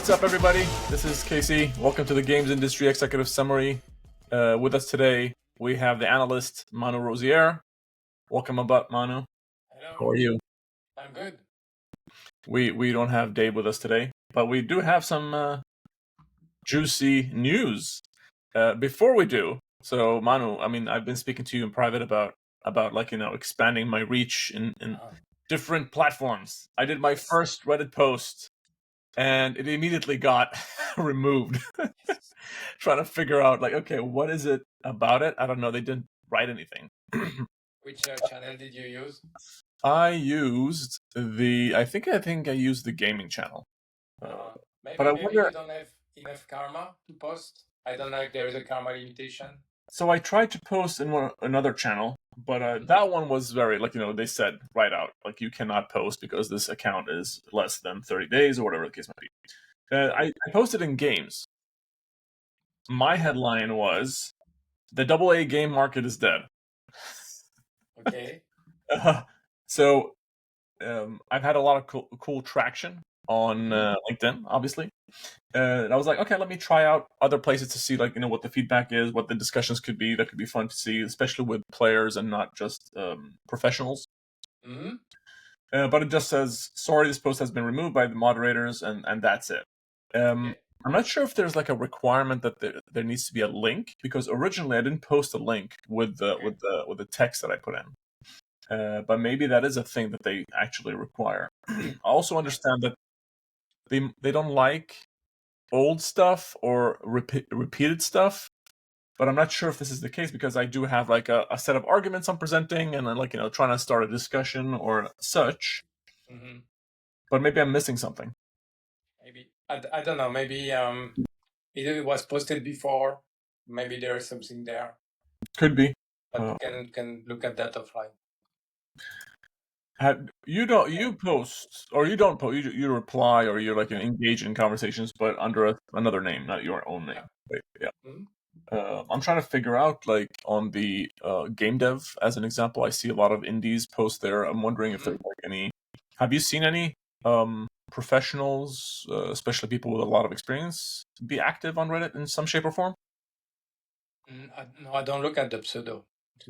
what's up, everybody? This is Casey. Welcome to the Games Industry Executive Summary. With us today, we have the analyst, Manu Rosier. Welcome about, Manu. Hello. How are you? I'm good. We don't have Dave with us today, but we do have some juicy news. Before we do, so Manu, I mean, I've been speaking to you in private about expanding my reach in different platforms. I did my first Reddit post, and it immediately got removed. Trying to figure out, okay, what is it about it? I don't know. They didn't write anything. Which channel did you use? I used I think I used the gaming channel. Maybe you don't have enough karma to post. I don't know if there is a karma limitation. So I tried to post in another channel, but that one was very, they said right out, you cannot post because this account is less than 30 days or whatever the case might be. I posted in games. My headline was, the AA game market is dead. Okay. So I've had a lot of cool traction on LinkedIn, obviously. And I was like, okay, let me try out other places to see, what the feedback is, what the discussions could be. That could be fun to see, especially with players and not just professionals. Mm-hmm. But it just says, sorry, this post has been removed by the moderators, and that's it. Okay. I'm not sure if there's a requirement that there needs to be a link, because originally I didn't post a link with the text that I put in. But maybe that is a thing that they actually require. I also understand that they don't like old stuff or repeated stuff, but I'm not sure if this is the case, because I do have a set of arguments I'm presenting, and then trying to start a discussion or such. Mm-hmm. But maybe I'm missing something. Maybe I don't know. Maybe either it was posted before. Maybe there is something there. Could be. But can look at that offline. You post, or you don't post, you reply, or you're engage in conversations, but under another name, not your own name. Yeah. Mm-hmm. I'm trying to figure out, on the game dev, as an example, I see a lot of indies post there. I'm wondering if there's any. Have you seen any professionals, especially people with a lot of experience, be active on Reddit in some shape or form? No, I don't look at the pseudo.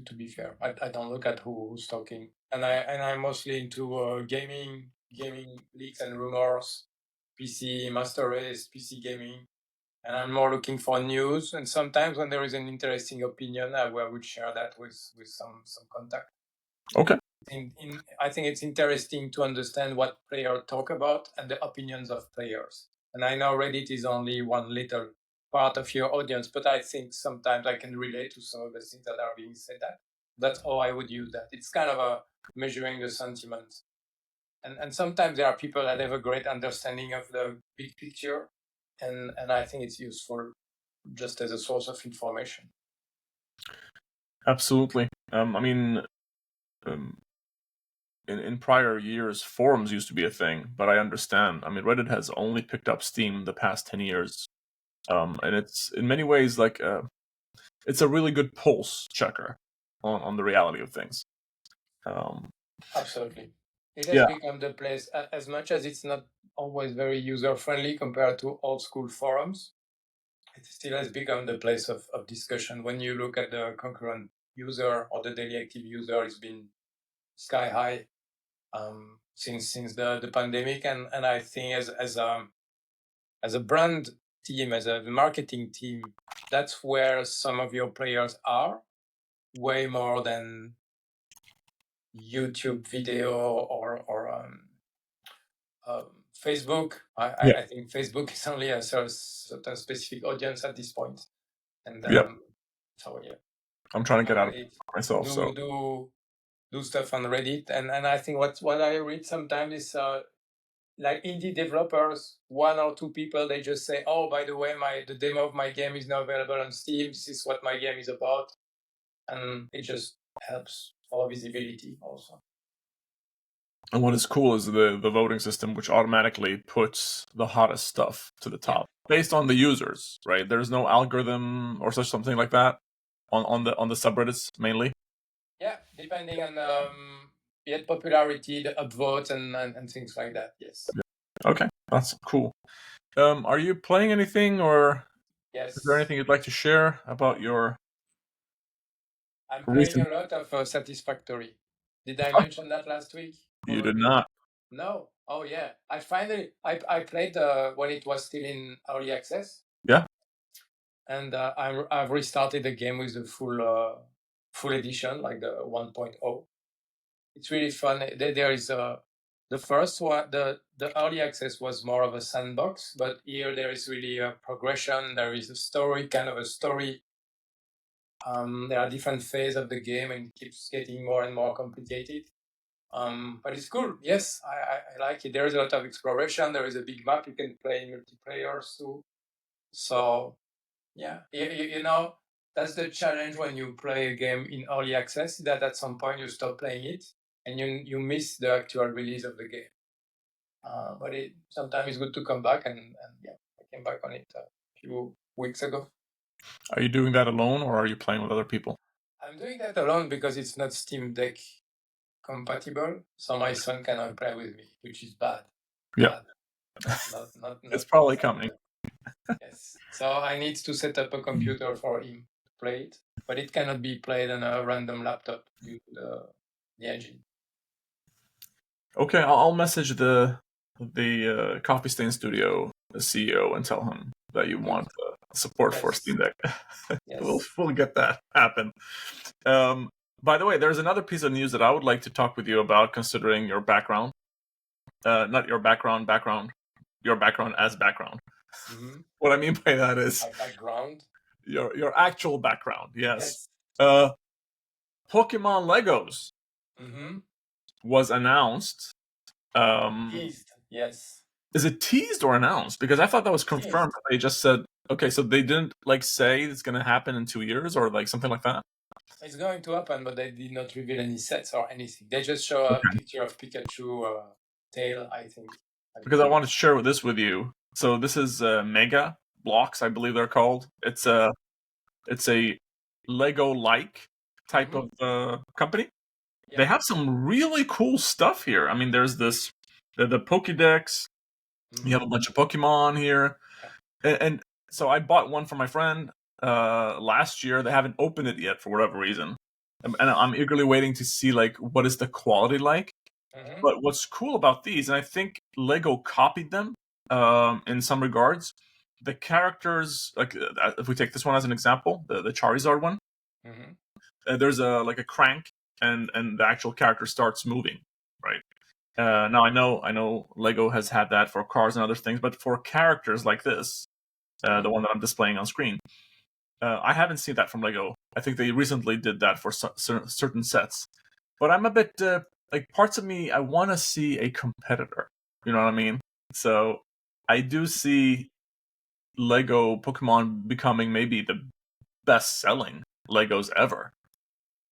To be fair, I don't look at who's talking, and I'm mostly into gaming leaks and rumors, PC master race, PC gaming, and I'm more looking for news. And sometimes when there is an interesting opinion, I would share that with some contact. Okay. I think it's interesting to understand what players talk about and the opinions of players. And I know Reddit is only one little part of your audience, but I think sometimes I can relate to some of the things that are being said. That's how I would use that. It's kind of a measuring the sentiment. And sometimes there are people that have a great understanding of the big picture, and I think it's useful just as a source of information. Absolutely. I mean, in prior years, forums used to be a thing, but I understand. I mean, Reddit has only picked up steam the past 10 years. And it's in many ways it's a really good pulse checker on the reality of things. Absolutely. It has become the place, as much as it's not always very user-friendly compared to old school forums, it still has become the place of discussion. When you look at the concurrent user or the daily active user, it's been sky high since the pandemic. And I think as a brand team, as a marketing team, that's where some of your players are, way more than YouTube video or Facebook. I think Facebook is only a certain specific audience at this point. And so yeah, I'm trying to get out of it myself. Do stuff on Reddit, and I think what I read sometimes is like indie developers, one or two people, they just say, oh, by the way, the demo of my game is now available on Steam. This is what my game is about, and it just helps for visibility also. And what is cool is the voting system, which automatically puts the hottest stuff to the top based on the users, right? There's no algorithm or something like that on the subreddits mainly. Yeah, depending on popularity, the upvotes and things like that. Yes. Okay, that's cool. Are you playing anything, or is there Yes, anything you'd like to share about your I'm playing recent? a lot of Satisfactory. Did I mention that last week? You did Probably. not. No. Oh yeah. I played when it was still in early access, Yeah. and I've restarted the game with the full edition, like the 1.0. It's really fun. There is the first one. The early access was more of a sandbox, but here there is really a progression. There is a story, kind of a story. There are different phases of the game, and it keeps getting more and more complicated. But it's cool. Yes, I like it. There is a lot of exploration. There is a big map. You can play multiplayer too. So yeah, you know, that's the challenge when you play a game in early access, that at some point you stop playing it and you miss the actual release of the game. But sometimes it's good to come back, and yeah, I came back on it a few weeks ago. Are you doing that alone, or are you playing with other people? I'm doing that alone because it's not Steam Deck compatible, so my son cannot play with me, which is bad. Yeah, Bad. it's Not probably coming. desirable. Yes. So I need to set up a computer for him to play it, but it cannot be played on a random laptop due to the engine. Okay, I'll message the Coffee Stain Studio the CEO and tell him that you want support for Yes. Steam Deck. we'll Yes. we'll get that happen. Um, by the way, there's another piece of news that I would like to talk with you about, considering your background. Not your background, your background as background. Mm-hmm. What I mean by that is My background. your actual background. Yes. Yes. Uh, Pokemon Legos Mm-hmm. was announced. Teased. Yes. Is it teased or announced? Because I thought that was confirmed. Teased. They just said, okay, so they didn't like say it's going to happen in 2 years or like something like that. It's going to happen, but they did not reveal any sets or anything. They just show a Okay. picture of Pikachu tail, I think. Because I wanted to share this with you. So this is Mega Blocks, I believe they're called. It's a Lego like type Mm-hmm. of company. They Yeah. have some really cool stuff here. I mean, there's the Pokédex. You have Mm-hmm. a bunch of Pokemon here, Yeah. and so I bought one for my friend last year. They haven't opened it yet for whatever reason, and I'm eagerly waiting to see like what is the quality like. Mm-hmm. But what's cool about these, and I think Lego copied them in some regards. The characters, like if we take this one as an example, the Charizard one, Mm-hmm. there's a like a crank, and the actual character starts moving, right? Now I know Lego has had that for cars and other things, but for characters like this, the one that I'm displaying on screen, I haven't seen that from Lego. I think they recently did that for certain sets, but I'm a bit like parts of me I want to see a competitor. You know what I mean? So I do see Lego Pokemon becoming maybe the best selling Legos ever.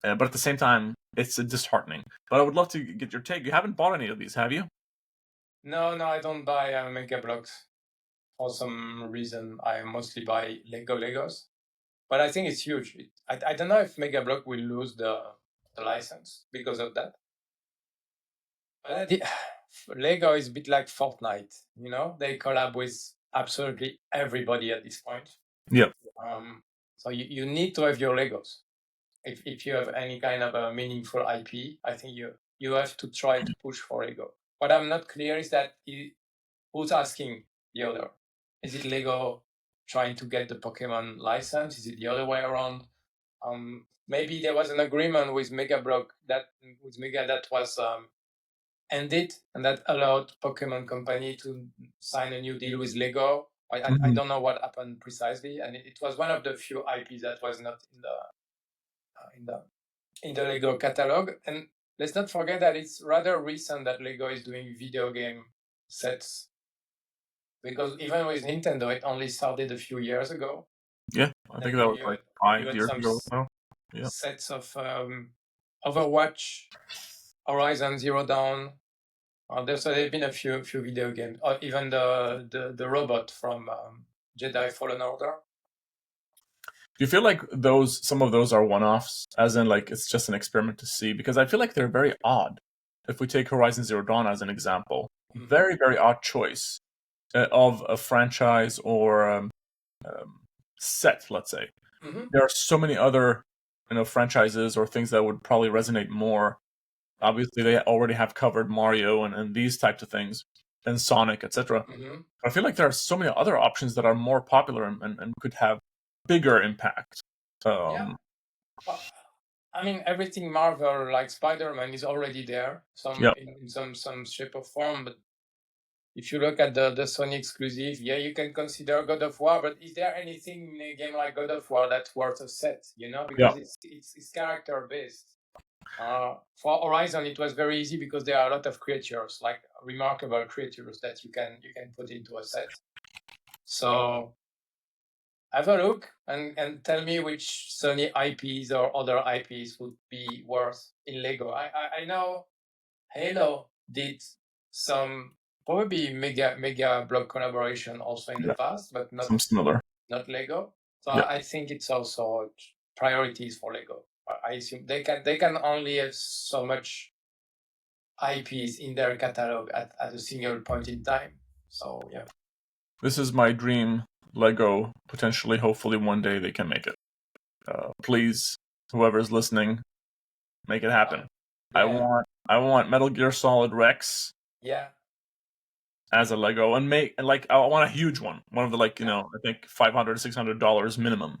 But at the same time, it's disheartening. But I would love to get your take. You haven't bought any of these, have you? No, I don't buy Mega Blocks. For some reason, I mostly buy Legos. But I think it's huge. I don't know if Mega Block will lose the license because of that. But Lego is a bit like Fortnite, you know? They collab with absolutely everybody at this point. Yep. Um, so you need to have your Legos. If you have any kind of a meaningful IP, I think you have to try to push for Lego. What I'm not clear is that who's asking the other? Is it Lego trying to get the Pokemon license? Is it the other way around? Maybe there was an agreement with Mega Block that was ended, and that allowed Pokemon Company to sign a new deal with Lego. I Mhm. don't know what happened precisely, and it was one of the few IPs that was not in the Lego catalog. And let's not forget that it's rather recent that Lego is doing video game sets, because even with Nintendo, it only started a few years ago. Yeah, I think And that was like you 5 had years some ago now. Yeah. sets of Overwatch, Horizon Zero Dawn. There's been a few video games, or even the robot from Jedi Fallen Order. Do you feel like some of those are one-offs, as in like it's just an experiment to see? Because I feel like they're very odd. If we take Horizon Zero Dawn as an example, Mm-hmm. very odd choice. of a franchise or set, let's say. Mm-hmm. There are so many other franchises or things that would probably resonate more. Obviously, they already have covered Mario and these types of things, and Sonic, etc. Mm-hmm. I feel like there are so many other options that are more popular and could have bigger impact. Yeah. I mean, everything Marvel, like Spider-Man, is already there, Yeah. in some shape or form. But if you look at the Sony exclusive, yeah, you can consider God of War. But is there anything in a game like God of War that's worth a set? Because it's character based. For Horizon, it was very easy because there are a lot of creatures, like remarkable creatures that you can put into a set. So have a look and tell me which Sony IPs or other IPs would be worth in Lego. I know Halo did some probably mega block collaboration also in the past, but Some similar. not Lego. So Yeah. I think it's also priorities for Lego. I assume they can only have so much IPs in their catalog at a single point in time. So yeah. This is my dream Lego. Potentially, hopefully, one day they can make it. Please, whoever's listening, make it happen. Yeah. I want Metal Gear Solid Rex Yeah. as a Lego and I want a huge one of the I think $500-$600 minimum.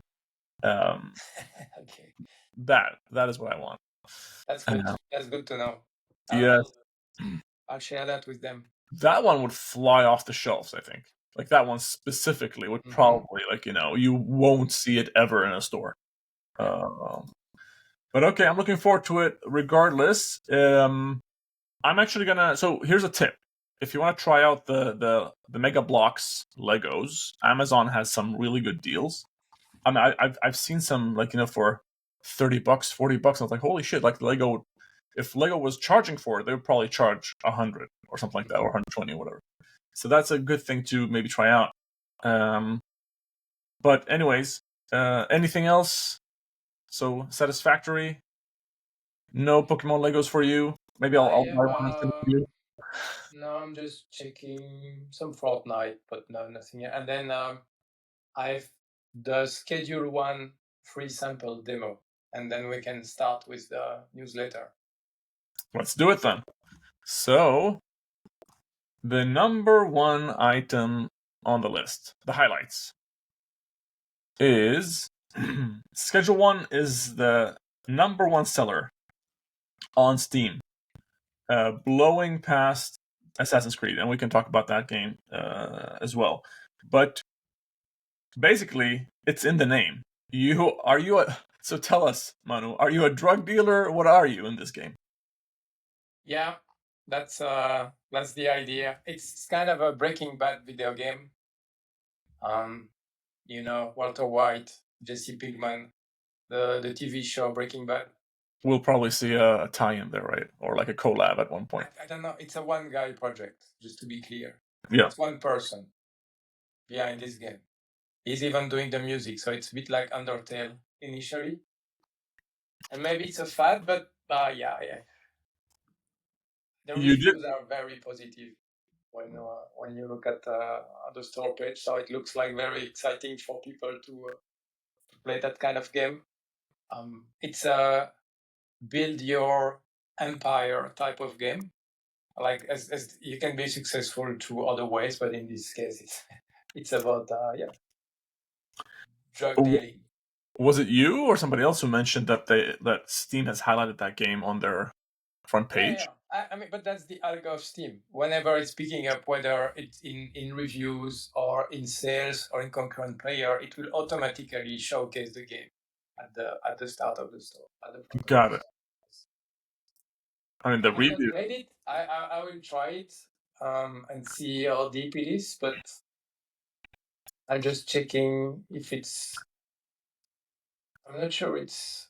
Okay. That is what I want. That's good. That's good to know. Yeah, I'll share that with them. that one would fly off the shelves. I think that one specifically would probably you won't see it ever in a store. But okay, I'm looking forward to it regardless. I'm actually gonna. So here's a tip: if you want to try out the Mega Bloks Legos, Amazon has some really good deals. I mean, I've seen some for $30, $40. I was like, holy shit! Like Lego, if Lego was charging for it, they would probably charge 100 or something like that, or 120 or whatever. So that's a good thing to maybe try out. But anyways, anything else? So satisfactory. No Pokemon Legos for you. Maybe I'll buy one and send it to you. No, I'm just checking some Fortnite, but no, nothing yet. And then I've the Schedule 1 free sample demo, and then we can start with the newsletter. Let's do it then. So, the number one item on the list, the highlights, is Schedule 1 is the number one seller on Steam, blowing past Assassin's Creed, and we can talk about that game as well. But basically, it's in the name. So tell us, Manu, are you a drug dealer? What are you in this game? Yeah, that's the idea. It's kind of a Breaking Bad video game. Walter White, Jesse Pinkman, the TV show Breaking Bad. We'll probably see a tie-in there, right? Or like a collab at one point. I don't know. It's a one-guy project, just to be clear. Yeah. It's one person behind this game. He's even doing the music, so it's a bit like Undertale initially. And maybe it's a fad, but yeah. The reviews are very positive when you look at the store page. So it looks like very exciting for people to play that kind of game. It's a build your empire type of game. Like as you can be successful through other ways, but in this case, it's about drug dealing. Was it you or somebody else who mentioned that Steam has highlighted that game on their front page? Yeah. I mean, but that's the algo of Steam. Whenever it's picking up, whether it's in reviews or in sales or in concurrent player, it will automatically showcase the game at the start of the store. Got it. I mean, the review. I haven't played it. I will try it and see how deep it is, but I'm just checking if it's. I'm not sure it's.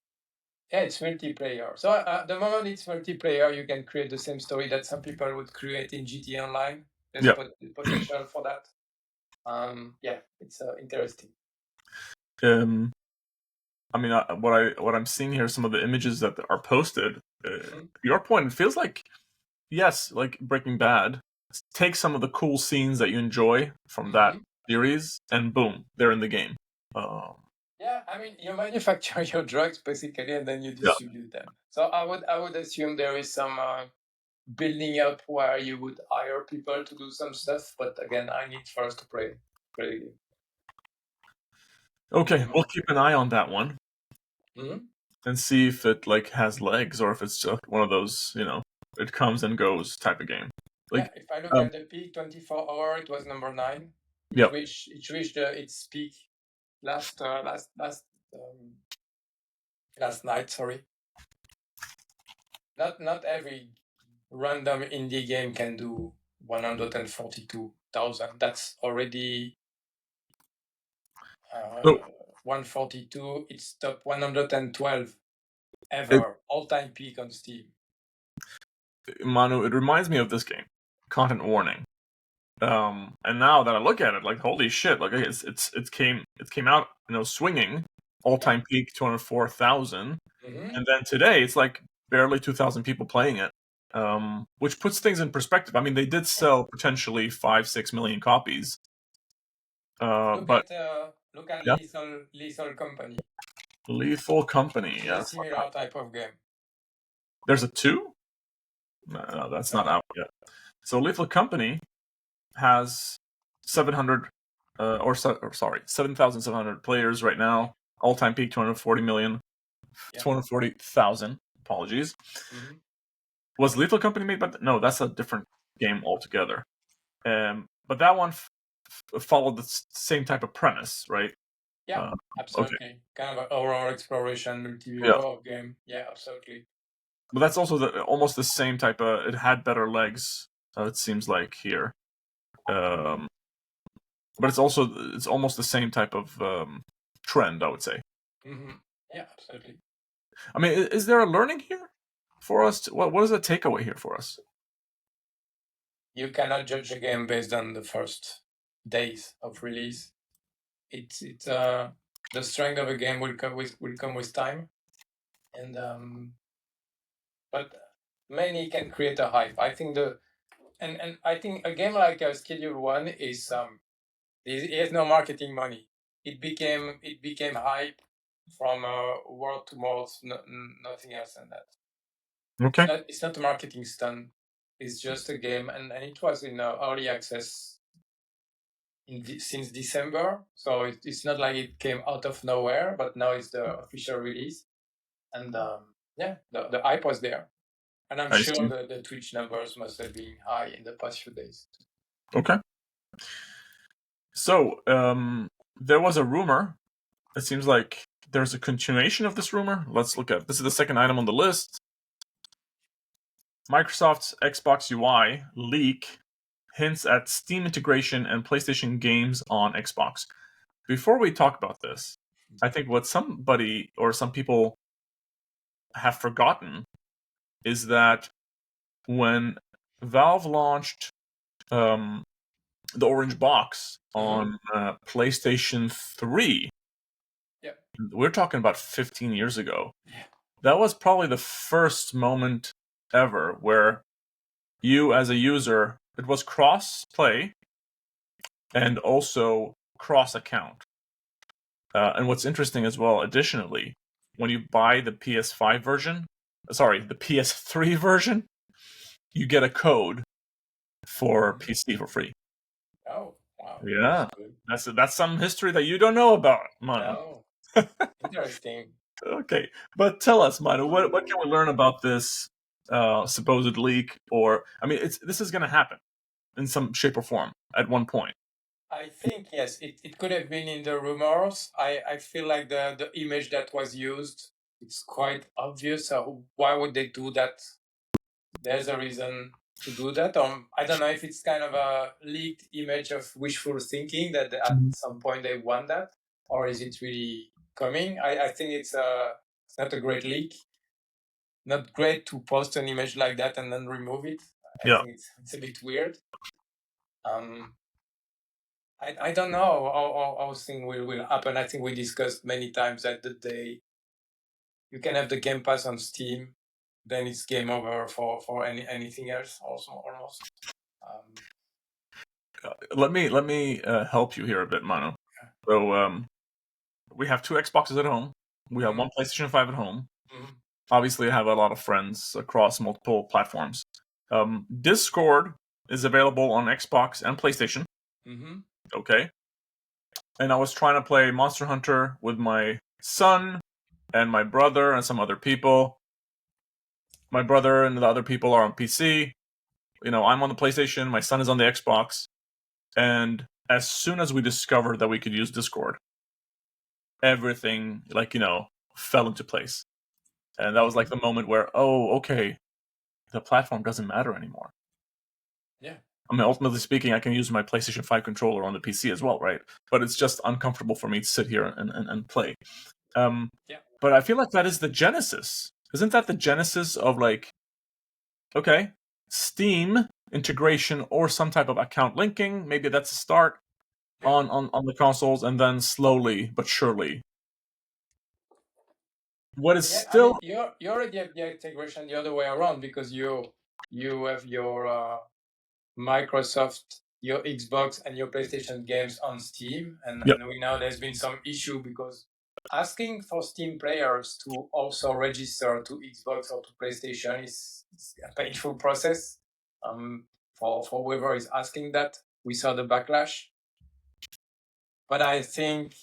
Yeah, it's multiplayer. So the moment it's multiplayer, you can create the same story that some people would create in GTA Online. There's potential for that. Yeah, it's interesting. I mean, what I'm seeing here, some of the images that are posted. Your point, it feels like, yes, like Breaking Bad, take some of the cool scenes that you enjoy from that series, and boom, they're in the game. Yeah, I mean, you manufacture your drugs basically, and then you Yeah. distribute them. So I would assume there is some building up where you would hire people to do some stuff. But again, I need first to play the game. Okay, we'll keep an eye on that one Mhm. and see if it like has legs or if it's just one of those, it comes and goes type of game. Yeah, Like, if I look at the peak 24-hour, it was number 9. Yep. It reached its peak last night. Sorry. Not every random indie game can do 142,000. That's already So 142. It's top 112 ever, all-time peak on Steam. Manu, it reminds me of this game, Content Warning. And now that I look at it, like holy shit, like it came out, swinging, all-time peak 204,000, and then today it's like barely 2,000 people playing it, which puts things in perspective. I mean, they did sell potentially 5-6 million copies. Look But at yeah, Lethal Company. Lethal Company, It's yeah, a similar type of game. there's a 2. No, that's not out yet. So Lethal Company has 700 7,700 players right now. All-time peak 240 million, 240,000. Apologies. Was Lethal Company made by? No, that's a different game altogether. But that one followed the same type of premise, right? Yeah, absolutely. Okay. Kind of an horror exploration multi-viewer game. Yeah, absolutely. But that's also almost the same type of. It had better legs. It seems like here. But it's almost the same type of trend, I would say. Yeah, absolutely. I mean, is there a learning here for us? What is a takeaway here for us? You cannot judge a game based on the first days of release. It's the strength of a game will come with time, and but many can create a hype. I think and I think a game like Schedule 1 is it has no marketing money. It became hype from word to mouth, nothing else than that. Okay. It's not a marketing stunt. It's just a game, and it was in early access since December. So it's not like it came out of nowhere, but now it's the official release. And the hype was there. And I'm sure the Twitch numbers must have been high in the past few days. Okay. So, there was a rumor. It seems like there's a continuation of this rumor. Let's look at. This is the second item on the list. Microsoft's Xbox UI leak hints at Steam integration and PlayStation games on Xbox. Before we talk about this, I think what somebody or some people have forgotten is that when Valve launched the orange box on PlayStation 3, we're talking about 15 years ago. That was probably the first moment ever where you as a user, it was cross-play and also cross-account. And what's interesting as well, additionally, when you buy the PS3 version, you get a code for PC for free. Oh, wow. Yeah. That's some history that you don't know about, Manu. No. Interesting. Okay. But tell us, Manu, what can we learn about this supposed leak? Or, I mean, this is going to happen in some shape or form at one point. I think, yes, it could have been in the rumors. I feel like the image that was used, it's quite obvious. So why would they do that? There's a reason to do that. I don't know if it's kind of a leaked image of wishful thinking that at some point they want that, or is it really coming? I think it's not a great leak. Not great to post an image like that and then remove it. I think it's a bit weird. I don't know how things will happen. I think we discussed many times that the day you can have the Game Pass on Steam, then it's game over for anything else also almost. Let me help you here a bit, Manu. So we have 2 Xboxes at home. We have 1 PlayStation 5 at home. Obviously, I have a lot of friends across multiple platforms. Discord is available on Xbox and PlayStation. Okay. And I was trying to play Monster Hunter with my son and my brother and some other people. My brother and the other people are on PC. I'm on the PlayStation. My son is on the Xbox. And as soon as we discovered that we could use Discord, everything, fell into place. And that was like the moment where, oh, okay, the platform doesn't matter anymore. Yeah. I mean, ultimately speaking, I can use my PlayStation 5 controller on the PC as well, right? But it's just uncomfortable for me to sit here and play. But I feel like that is the genesis. Isn't that the genesis of okay, Steam integration or some type of account linking? Maybe that's a start on the consoles, and then slowly but surely. What is still... I mean, you already have the integration the other way around, because you have your Microsoft, your Xbox, and your PlayStation games on Steam, and we know there's been some issue because asking for Steam players to also register to Xbox or to PlayStation is a painful process. For whoever is asking that, we saw the backlash. But I think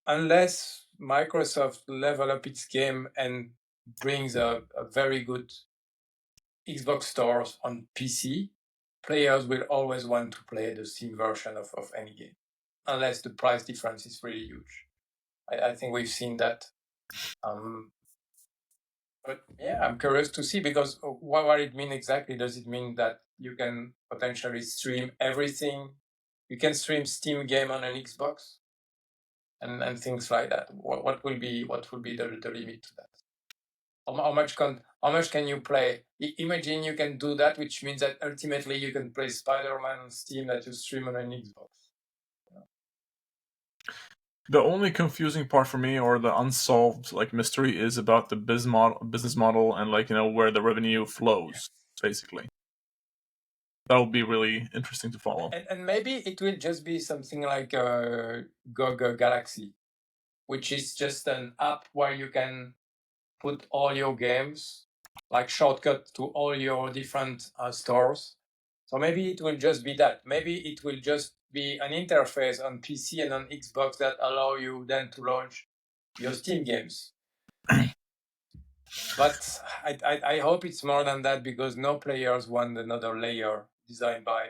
unless Microsoft level up its game and brings a very good Xbox stores on PC, players will always want to play the Steam version of any game, unless the price difference is really huge. I think we've seen that. But yeah, I'm curious to see, because what it mean exactly? Does it mean that you can potentially stream everything? You can stream Steam game on an Xbox and things like that. What will be the limit to that? How much can you play? Imagine you can do that, which means that ultimately you can play Spider-Man on Steam that you stream on an Xbox. The only confusing part for me, or the unsolved mystery, is about the business model and where the revenue flows, basically. That will be really interesting to follow. And maybe it will just be something like GOG Galaxy, which is just an app where you can put all your games, like shortcut to all your different stores. So maybe it will just be that. Maybe it will just be an interface on PC and on Xbox that allow you then to launch your Steam games. But I hope it's more than that, because no players want another layer designed by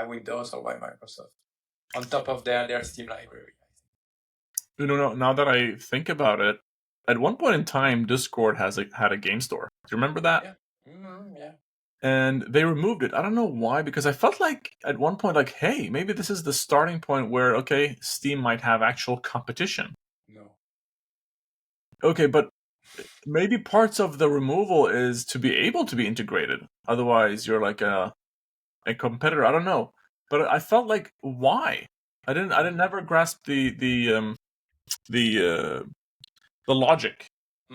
Windows or by Microsoft on top of their Steam library. Now that I think about it, at one point in time, Discord had a game store. Do you remember that? Yeah. And they removed it. I don't know why, because I felt like at one point, hey, maybe this is the starting point where, okay, Steam might have actual competition. No. Okay, but maybe parts of the removal is to be able to be integrated. Otherwise, you're like a competitor. I don't know, but I felt like, why? I never grasp the logic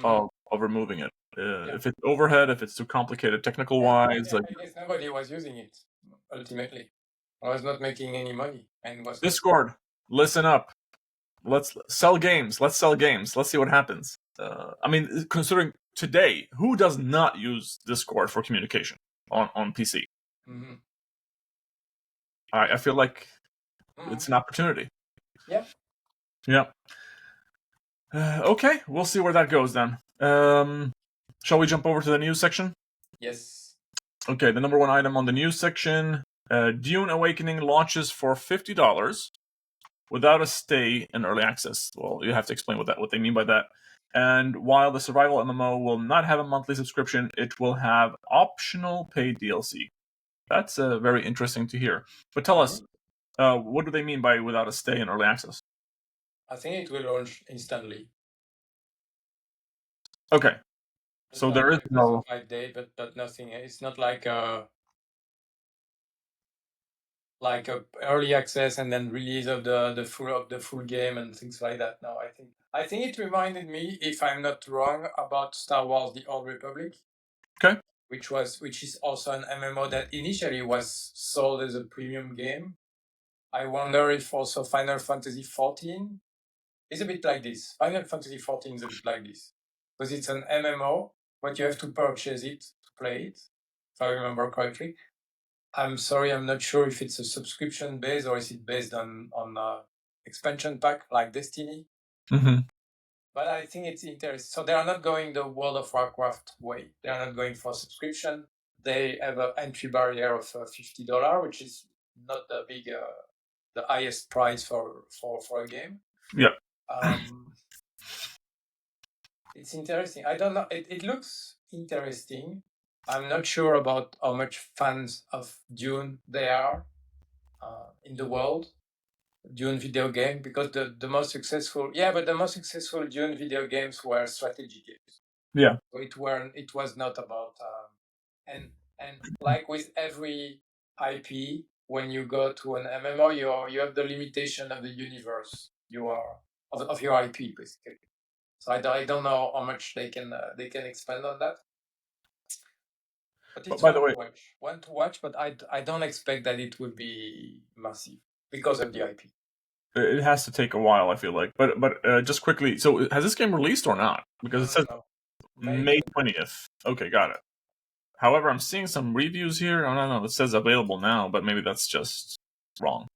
of removing it. If it's overhead, if it's too complicated technical wise, I guess nobody was using it ultimately. I was not making any money, and was Discord. Listen up. Let's sell games. Let's see what happens. I mean, considering today, who does not use Discord for communication on PC? Mm-hmm. I feel like it's an opportunity. Yeah. Okay, we'll see where that goes then. Shall we jump over to the news section? Yes. Okay, the number one item on the news section: Dune Awakening launches for $50 without a stay in early access. Well, you have to explain what they mean by that. And while the survival MMO will not have a monthly subscription, it will have optional paid DLC. That's very interesting to hear. But tell us, what do they mean by without a stay in early access? I think it will launch instantly. Okay. So there is no 5 day, but nothing. It's not like a early access and then release of the full game and things like that. No, I think it reminded me, if I'm not wrong, about Star Wars: The Old Republic. Okay. which is also an MMO that initially was sold as a premium game. I wonder if also Final Fantasy XIV is a bit like this. Final Fantasy XIV is a bit like this because it's an MMO, but you have to purchase it to play it, if I remember correctly. I'm sorry, I'm not sure if it's a subscription based or is it based on expansion pack like Destiny. Mm-hmm. But I think it's interesting. So they are not going the World of Warcraft way. They are not going for subscription. They have an entry barrier of $50, which is not the big, the highest price for a game. Yeah. It's interesting. I don't know. It looks interesting. I'm not sure about how much fans of Dune there are in the world. Dune video game, because the most successful Dune video games were strategy games. Yeah. So it was not about and like with every IP, when you go to an MMO, you have the limitation of the universe of your IP basically. So I don't know how much they can expand on that. But it's by the way, one to watch, but I don't expect that it will be massive because of the IP. It has to take a while, I feel like. But just quickly, so has this game released or not? Because it says May 20th. Okay, got it. However, I'm seeing some reviews here. I don't know. It says available now, but maybe that's just wrong.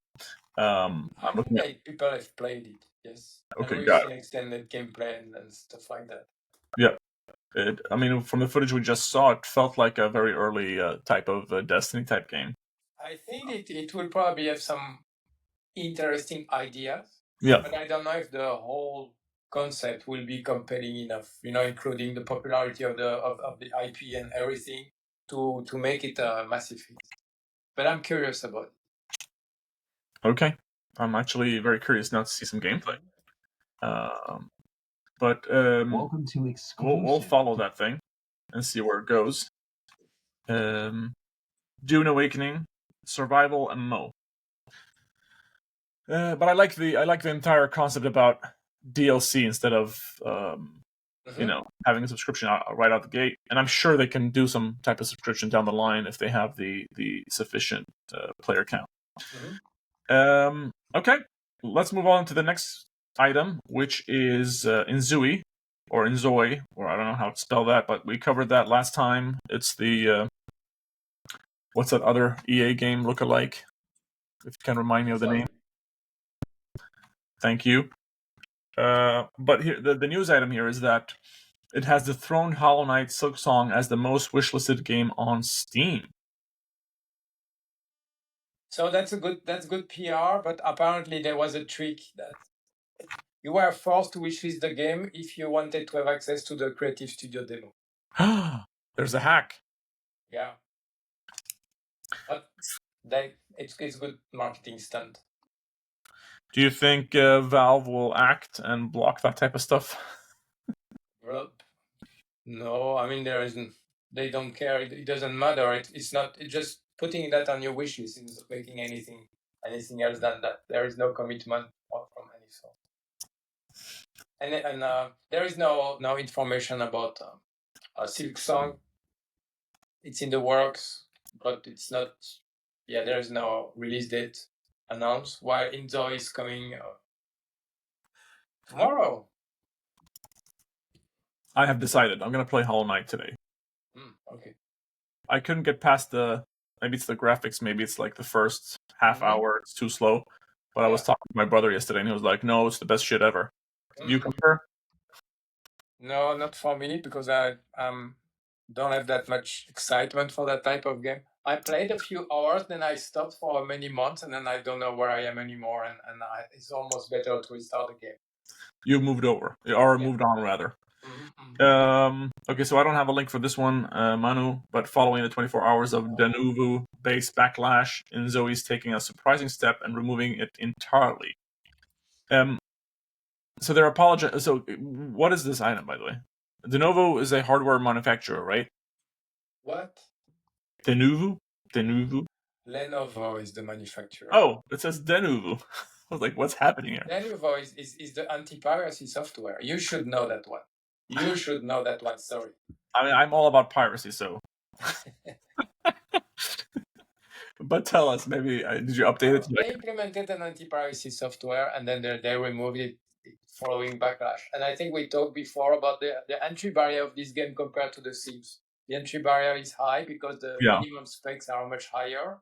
I'm looking at people have played it. Yes. Okay, and got we've seen extended gameplay and stuff like that. Yeah. I mean, from the footage we just saw, it felt like a very early type of Destiny type game. I think it will probably have some interesting ideas. Yeah. But I don't know if the whole concept will be compelling enough, including the popularity of the IP and everything to make it a massive hit. But I'm curious about it. Okay. I'm actually very curious now to see some gameplay. But welcome to exclusive. We'll follow that thing and see where it goes. Dune Awakening, Survival MMO. But I like the entire concept about DLC instead of having a subscription right out the gate. And I'm sure they can do some type of subscription down the line if they have the sufficient player count. Okay, let's move on to the next item, which is Inzui, or Inzoi, or I don't know how to spell that, but we covered that last time. It's the what's that other EA game look-alike? If you can remind me of the name. Thank you. But here, the news item here is that it has dethroned Hollow Knight Silksong as the most wishlisted game on Steam. So that's good PR, but apparently there was a trick that you were forced to wishlist the game if you wanted to have access to the Creative Studio demo. There's a hack. Yeah. But it's a good marketing stunt. Do you think Valve will act and block that type of stuff? Well, no, I mean they don't care. It doesn't matter. It's not. It's just putting that on your wish list instead of making anything else than that. There is no commitment from any sort. And there is no information about Silksong. It's in the works, but it's not. Yeah, there is no release date announced. While Inzo is coming tomorrow. I have decided I'm gonna play Hollow Knight today. Okay. I couldn't get past maybe it's the graphics, maybe it's like the first half hour, it's too slow. But I was talking to my brother yesterday and he was like, no, it's the best shit ever. Do you concur? No, not for me, because I don't have that much excitement for that type of game. I played a few hours, then I stopped for many months, and then I don't know where I am anymore, and it's almost better to restart the game. You've moved over, or moved on rather. Okay, so I don't have a link for this one, Manu, but following the 24 hours of Denuvo base backlash, Inzoi's taking a surprising step and removing it entirely. So they're apologizing. So what is this item, by the way? Denuvo is a hardware manufacturer, right? What? Denuvo? Lenovo is the manufacturer. Oh, it says Denuvo. I was like, what's happening here? Denuvo is the anti-piracy software. You should know that one. Sorry. I mean, I'm all about piracy, so. But tell us, maybe did you update it? They implemented an anti-piracy software, and then they removed it following backlash. And I think we talked before about the entry barrier of this game compared to The Sims. The entry barrier is high because the minimum specs are much higher.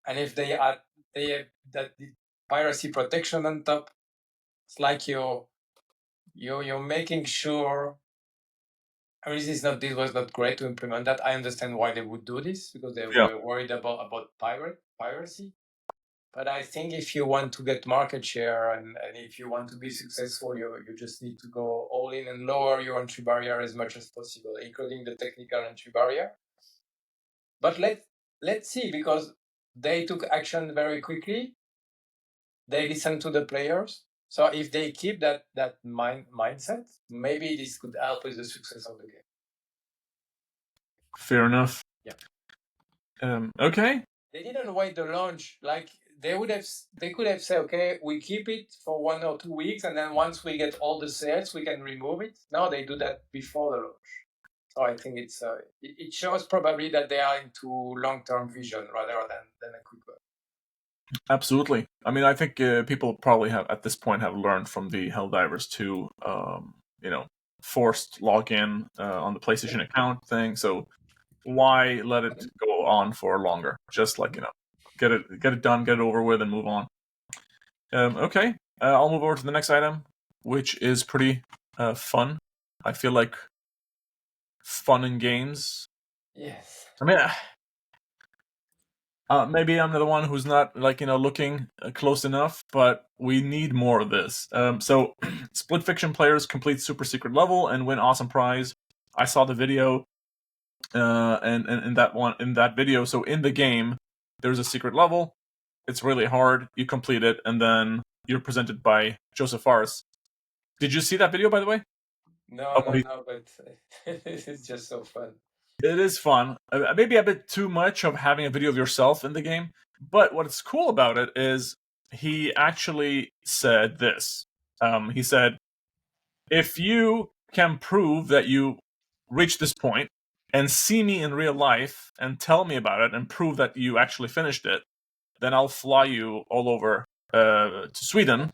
And if they add that the piracy protection on top, it's like you're making sure. I mean, this was not great to implement that. I understand why they would do this, because they were worried about piracy. But I think if you want to get market share and if you want to be successful, you just need to go all in and lower your entry barrier as much as possible, including the technical entry barrier. But let's see, because they took action very quickly. They listened to the players. So if they keep that mindset, maybe this could help with the success of the game. Fair enough. Yeah. Okay. They didn't wait the launch. Like they could have said, okay, we keep it for 1 or 2 weeks, and then once we get all the sales, we can remove it. No, they do that before the launch. So I think it shows probably that they are into long-term vision rather than a quick work. Absolutely. I mean, I think people probably have at this point have learned from the Helldivers 2, forced login on the PlayStation account thing. So why let it go on for longer? Just like, get it done, get it over with, and move on. Okay, I'll move over to the next item, which is pretty fun. I feel like fun in games. Yes. I mean, maybe I'm the one who's not looking close enough, but we need more of this. So, Split Fiction players complete super secret level and win awesome prize. I saw the video, and in that video. So in the game, there's a secret level. It's really hard. You complete it, and then you're presented by Joseph Fares. Did you see that video, by the way? No, but it's just so fun. It is fun. Maybe a bit too much of having a video of yourself in the game. But what's cool about it is he actually said this. He said, if you can prove that you reached this point and see me in real life and tell me about it and prove that you actually finished it, then I'll fly you all over to Sweden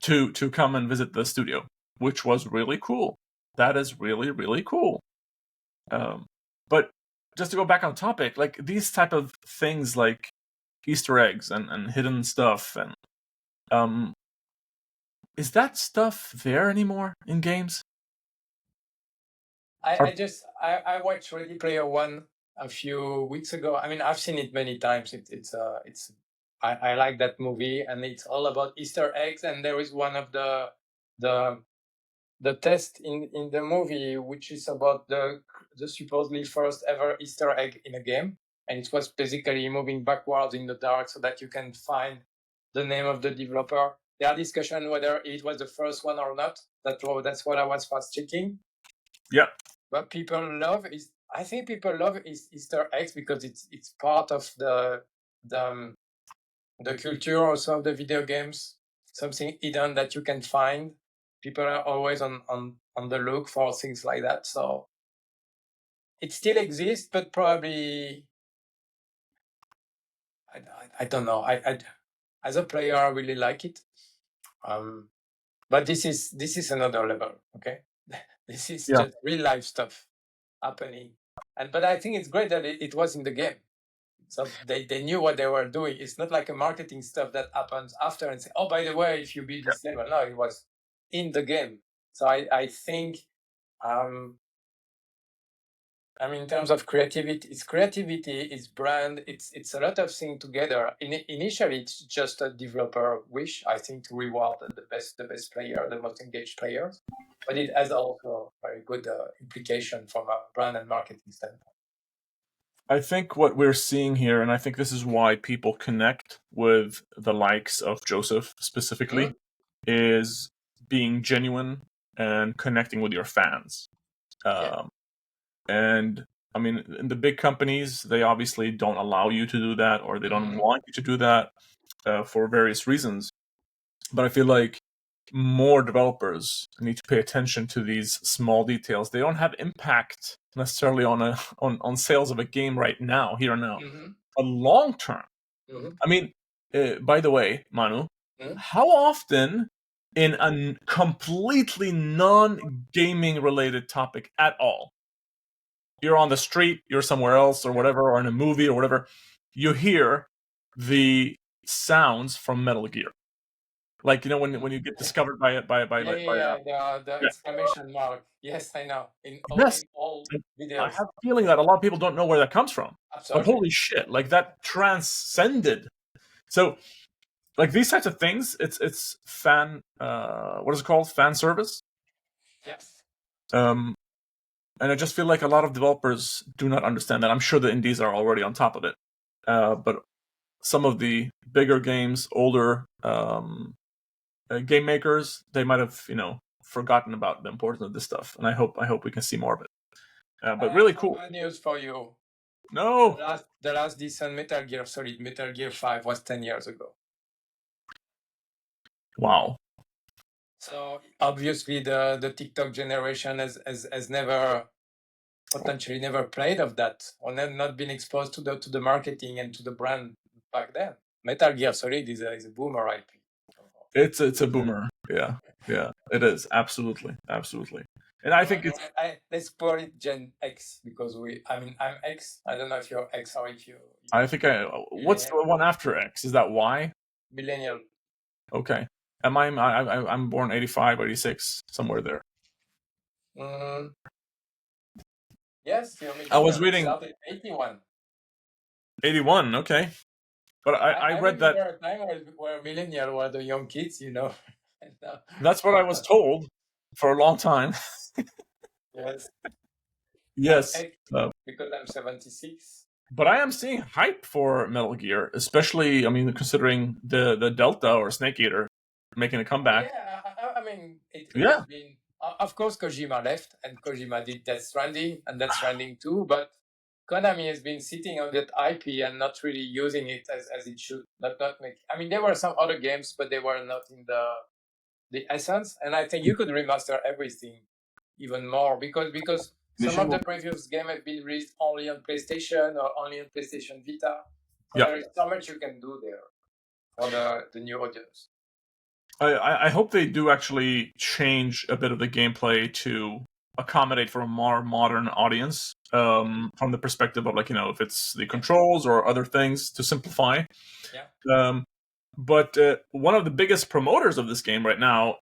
to come and visit the studio, which was really cool. That is really, really cool. But just to go back on topic, like these type of things like Easter eggs and hidden stuff, and is that stuff there anymore in games? I watched Ready Player One a few weeks ago. I mean, I've seen it many times. I like that movie, and it's all about Easter eggs. And there is one of the test in the movie, which is about the supposedly first ever Easter egg in a game, and it was basically moving backwards in the dark so that you can find the name of the developer. There are discussions whether it was the first one or not. That's what I was fast checking. Yeah. What I think people love Easter eggs because it's part of the culture also of the video games. Something hidden that you can find. People are always on the look for things like that. So it still exists, but probably I don't know. I as a player I really like it. But this is another level. Okay, this is just real life stuff happening. But I think it's great that it was in the game. So they knew what they were doing. It's not like a marketing stuff that happens after and say, oh, by the way, if you beat this level. No, it was in the game. So I think, in terms of creativity, it's brand, it's a lot of things together. Initially, it's just a developer wish, I think, to reward the best player, the most engaged players. But it has also very good implication from a brand and marketing standpoint. I think what we're seeing here, and I think this is why people connect with the likes of Joseph specifically, is being genuine and connecting with your fans. And I mean, in the big companies, they obviously don't allow you to do that, or they don't want you to do that for various reasons. But I feel like more developers need to pay attention to these small details. They don't have impact necessarily on sales of a game right now, here and now. Mm-hmm. But long term, Mm-hmm. I mean, by the way, Manu, Mm-hmm. how often in a completely non-gaming related topic at all, you're on the street, you're somewhere else or whatever, or in a movie or whatever, you hear the sounds from Metal Gear? Like, you know, when you get discovered by it by The exclamation mark. Yes, I know. In yes, all and I videos. have a feeling that a lot of people don't know where that comes from. But Absolutely. holy shit, like that transcended. So, like these types of things, it's fan. What is it called? Fan service. Yes. And I just feel like a lot of developers do not understand that. I'm sure the indies are already on top of it, but some of the bigger games, older game makers, they might have, you know, forgotten about the importance of this stuff. And I hope we can see more of it. But really Some cool. bad news for you. No. The last decent Metal Gear Solid, Metal Gear 5, was 10 years ago. Wow. So obviously the TikTok generation has never potentially never played of that, or not been exposed to the marketing and to the brand back then. Metal Gear Solid is a boomer IP. It's a boomer. Yeah, it is absolutely. And I think it's. Let's put it Gen X because I'm X. I don't know if you're X or if you. I think what's the one after X? Is that Y? Millennial. Okay. I'm born 85, 86, somewhere there. Yes, you're millennial. I was reading 81. 81. Okay, but I read that. A time where millennial were the young kids, you know. That's what I was told for a long time. Yes. Yes. Because I'm 76. But I am seeing hype for Metal Gear, especially, I mean, considering the Delta or Snake Eater making a comeback. Yeah, I mean, it has been. Of course, Kojima left, and Kojima did Death Stranding, and Death Stranding 2, but Konami has been sitting on that IP and not really using it as it should. Not make. I mean, there were some other games, but they were not in the essence. And I think you could remaster everything even more because some of the previous games have been released only on PlayStation or only on PlayStation Vita. So there is so much you can do there for the new audience. I hope they do actually change a bit of the gameplay to accommodate for a more modern audience, from the perspective of, like, you know, if it's the controls or other things to simplify. Yeah. But one of the biggest promoters of this game right now,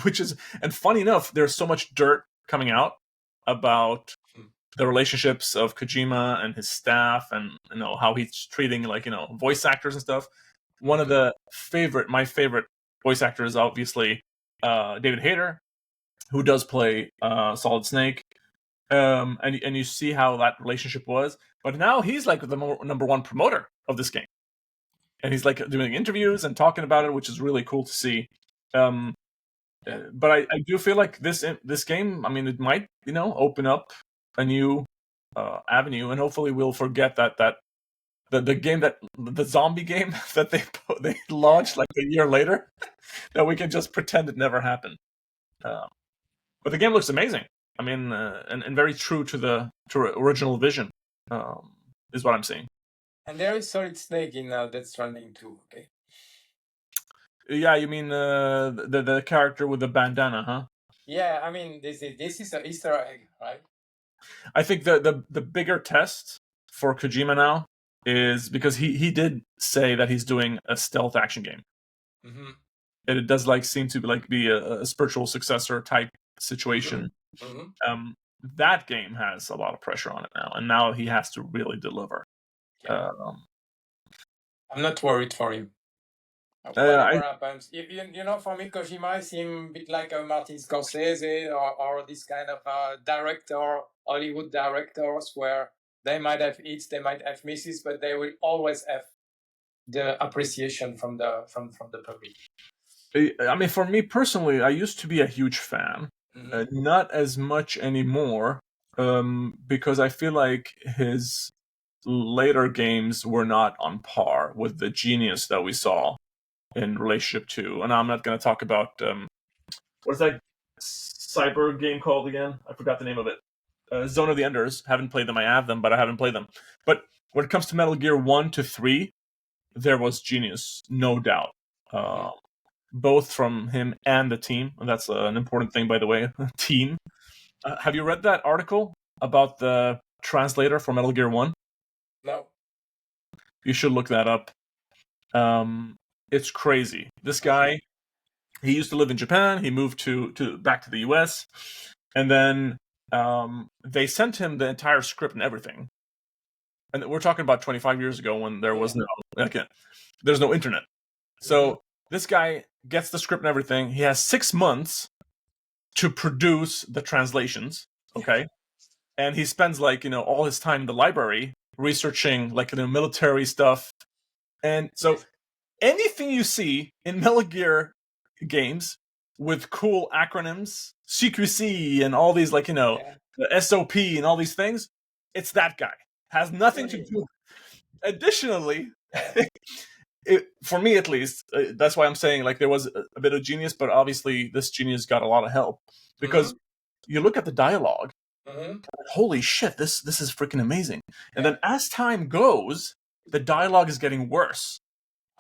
which is, and funny enough, there's so much dirt coming out about the relationships of Kojima and his staff, and, you know, how he's treating, like, you know, voice actors and stuff. One of my favorite voice actor is obviously David Hayter, who does play Solid Snake, and you see how that relationship was. But now he's like the number one promoter of this game, and he's like doing interviews and talking about it, which is really cool to see. But I do feel like this game, I mean, it might, you know, open up a new avenue, and hopefully we'll forget that the game, that the zombie game that they launched like a year later, that we can just pretend it never happened. But the game looks amazing. I mean, and very true to the original vision, is what I'm seeing. And there is Solid Snake in Death Stranding too. Okay. Yeah, you mean the character with the bandana, huh? Yeah, I mean, this is an Easter egg, right? I think the bigger test for Kojima now is because he did say that he's doing a stealth action game. Mm-hmm. And it does seem to be a spiritual successor type situation. Mm-hmm. That game has a lot of pressure on it now, and now he has to really deliver. Yeah. I'm not worried for him. Whatever happens, you know, for me, Kojima seems a bit like a Martin Scorsese or this kind of director, Hollywood directors, where they might have hits, they might have misses, but they will always have the appreciation from the public. I mean, for me personally, I used to be a huge fan. Mm-hmm. Not as much anymore, because I feel like his later games were not on par with the genius that we saw in relationship to, and I'm not going to talk about what's that cyber game called again? I forgot the name of it. Zone of the Enders. Haven't played them. I have them, but I haven't played them. But when it comes to Metal Gear 1 to 3, there was genius, no doubt. Both from him and the team. And that's an important thing, by the way. Team. Have you read that article about the translator for Metal Gear 1? No. You should look that up. It's crazy. This guy, he used to live in Japan. He moved to back to the US. And then they sent him the entire script and everything. And we're talking about 25 years ago when there was there's no internet. So this guy gets the script and everything. He has 6 months to produce the translations. Okay. And he spends all his time in the library researching military stuff. And so anything you see in Metal Gear games with cool acronyms, CQC and all these the SOP and all these things, it's that guy. Has nothing to do. Additionally, for me at least, that's why I'm saying there was a bit of genius, but obviously this genius got a lot of help because you look at the dialogue. Holy shit, this is freaking amazing. And then as time goes, the dialogue is getting worse.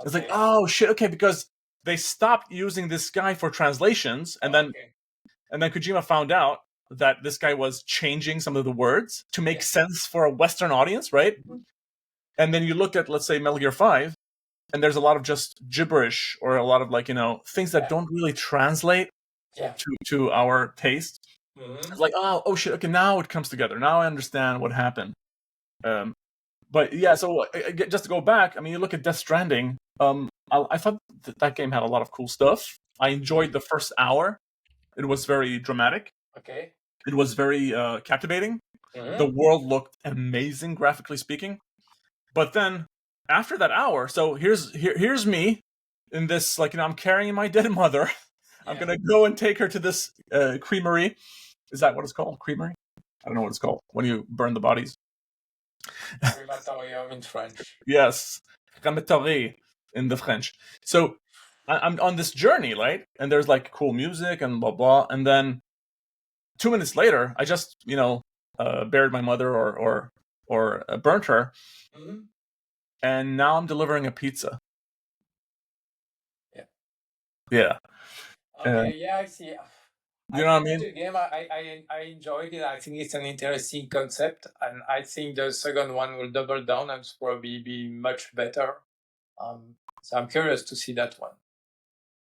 It's like, oh shit, okay, because they stopped using this guy for translations, and then Kojima found out that this guy was changing some of the words to make sense for a Western audience, right? And then you look at, let's say, Metal Gear 5, and there's a lot of just gibberish or a lot of things that don't really translate to our taste. It's like, oh shit, okay, now it comes together. Now I understand what happened. But yeah, so just to go back, I mean, you look at Death Stranding. I thought that game had a lot of cool stuff. I enjoyed the first hour. It was very dramatic. Okay. It was very captivating. The world looked amazing, graphically speaking. But then after that hour, so here's me in this, I'm carrying my dead mother. I'm gonna go and take her to this creamery. Is that what it's called? Creamery? I don't know what it's called when you burn the bodies. Crematorium in French. Yes, crematorium in the French. So I'm on this journey, right? And there's cool music and blah blah. And then 2 minutes later, I just buried my mother or burnt her. And now I'm delivering a pizza. Yeah. Okay, I see. You know what I mean? The game, I enjoyed it. I think it's an interesting concept, and I think the second one will double down and probably be much better. So I'm curious to see that one.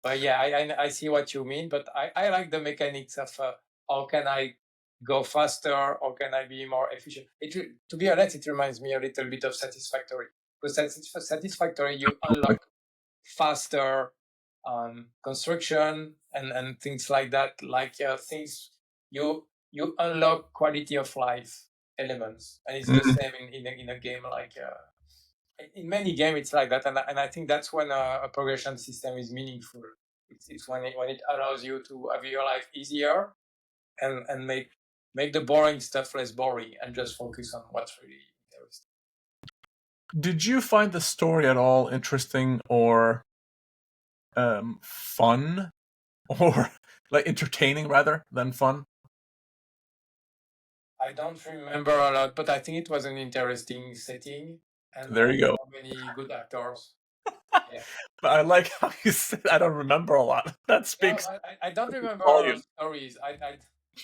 But yeah, I see what you mean. But I like the mechanics of how can I go faster, or can I be more efficient? To be honest, it reminds me a little bit of Satisfactory. Because Satisfactory, you unlock faster construction and things like that. Things you unlock quality of life elements, and it's the same in a game in many games it's like that, and I think that's when a progression system is meaningful. It's when it allows you to have your life easier and make the boring stuff less boring and just focus on what's really interesting. Did you find the story at all interesting or fun, or entertaining rather than fun? I don't remember a lot, but I think it was an interesting setting. And there you go. Many good actors. Yeah. But I like how you said I don't remember a lot. That speaks. No, I don't remember stories. I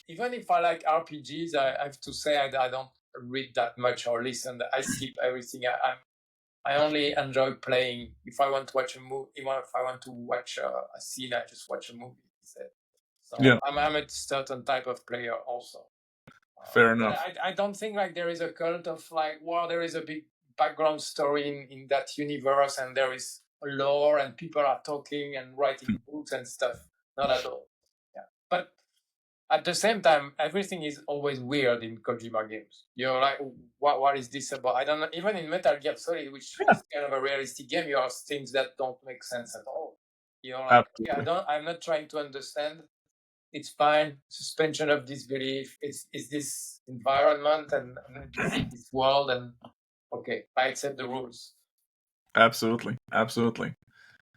even if I like RPGs, I have to say I don't read that much or listen. I skip everything. I only enjoy playing. If I want to watch a movie, even if I want to watch a scene, I just watch a movie instead. So yeah. I'm a certain type of player also. Fair enough. I don't think there is a cult of there is a big background story in that universe, and there is a lore, and people are talking and writing books and stuff. Not at all. Yeah, but at the same time, everything is always weird in Kojima games. You're like, what is this about? I don't know. Even in Metal Gear Solid, which is kind of a realistic game, you have things that don't make sense at all. You're like, I'm not trying to understand. It's fine. Suspension of disbelief. It's this environment and this world, and okay, I accept the rules. Absolutely.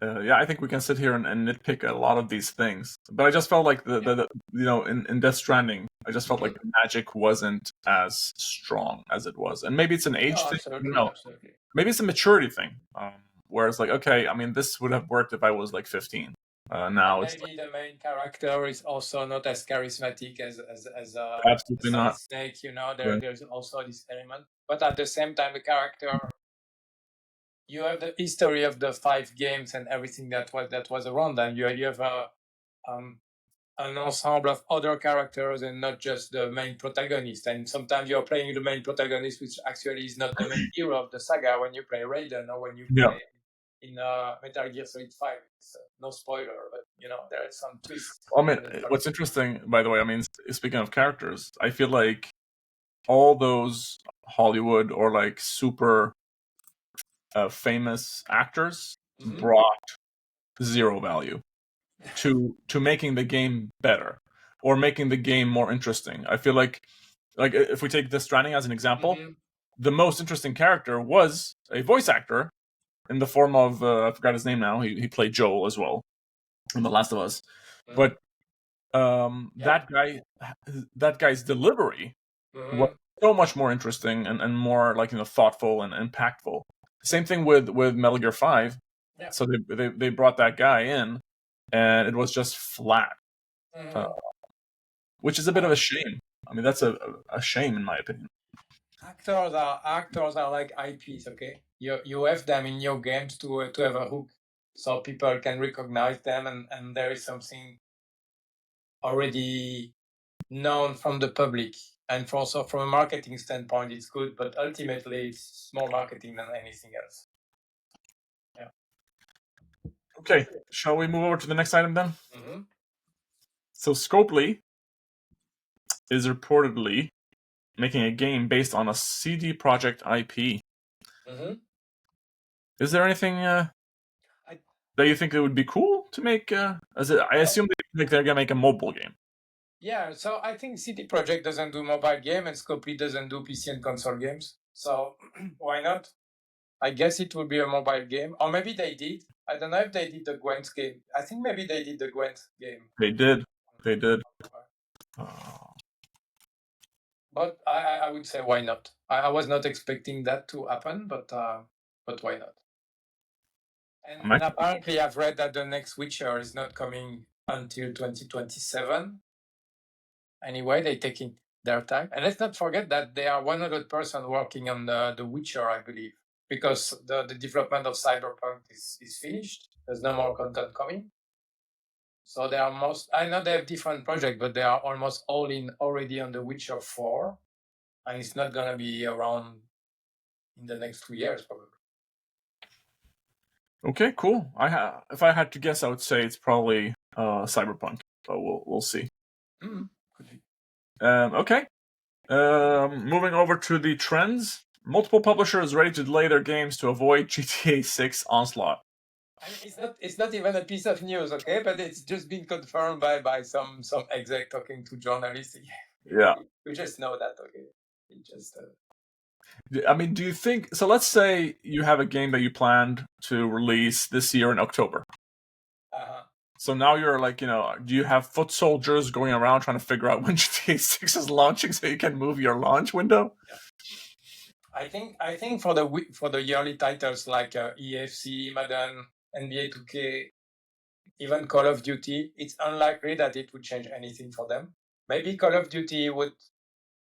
yeah, I think we can sit here and nitpick a lot of these things, but I just felt like the in Death Stranding, I just felt like the magic wasn't as strong as it was, and maybe it's an age thing. I don't know. Absolutely. Maybe it's a maturity thing. Whereas, like, okay, I mean, this would have worked if I was like 15. Now it's maybe the main character is also not as charismatic as absolutely Solid not. Snake. You know, Yeah. there's also this element, but at the same time, the character. You have the history of the 5 games and everything that was around them. You have an ensemble of other characters and not just the main protagonist. And sometimes you're playing the main protagonist, which actually is not the main hero of the saga when you play Raiden or when you play in Metal Gear Solid 5. It's, no spoiler, but you know there are some twists. I mean, what's interesting, by the way, I mean, speaking of characters, I feel like all those Hollywood or like super famous actors brought zero value to making the game better or making the game more interesting. I feel like if we take Death Stranding as an example, the most interesting character was a voice actor in the form of I forgot his name now. He played Joel as well in The Last of Us, but that guy's delivery was so much more interesting and more like thoughtful and impactful. Same thing with Metal Gear 5. Yeah. So they brought that guy in, and it was just flat, which is a bit of a shame. I mean, that's a shame in my opinion. Actors are like IPs, okay? You have them in your games to have a hook, so people can recognize them, and there is something already known from the public. And also from a marketing standpoint, it's good, but ultimately it's more marketing than anything else. Yeah. Okay, shall we move over to the next item then? So Scopely is reportedly making a game based on a CD Projekt IP. Is there anything that you think it would be cool to make? I assume they're gonna make a mobile game. Yeah, so I think CD Projekt doesn't do mobile game and Scopely doesn't do PC and console games. So why not? I guess it will be a mobile game, or maybe they did. I don't know if they did the Gwent game. I think maybe they did the Gwent game. They did. But I would say why not? I was not expecting that to happen, but why not? And apparently, I've read that the next Witcher is not coming until 2027. Anyway, they're taking their time. And let's not forget that they are 100% working on the Witcher, I believe, because the development of Cyberpunk is finished. There's no more content coming. So they are I know they have different projects, but they are almost all in already on the Witcher 4. And it's not going to be around in the next 2 years, probably. Okay, cool. If I had to guess, I would say it's probably Cyberpunk, but we'll see. Could be. Okay. Moving over to the trends. Multiple publishers ready to delay their games to avoid GTA 6 onslaught. I mean, it's not even a piece of news, okay? But it's just been confirmed by some exec talking to journalists. Yeah. We just know that, okay? It just. I mean, do you think so? Let's say you have a game that you planned to release this year in October. So now you're like, do you have foot soldiers going around trying to figure out when GTA 6 is launching so you can move your launch window? Yeah. I think for the yearly titles like EFC, Madden, NBA 2K, even Call of Duty, it's unlikely that it would change anything for them. Maybe Call of Duty would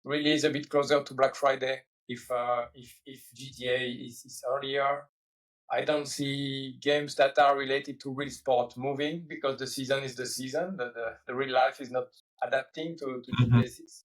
release a bit closer to Black Friday if GTA is earlier. I don't see games that are related to real sport moving because the season is the season. The real life is not adapting to GTA 6.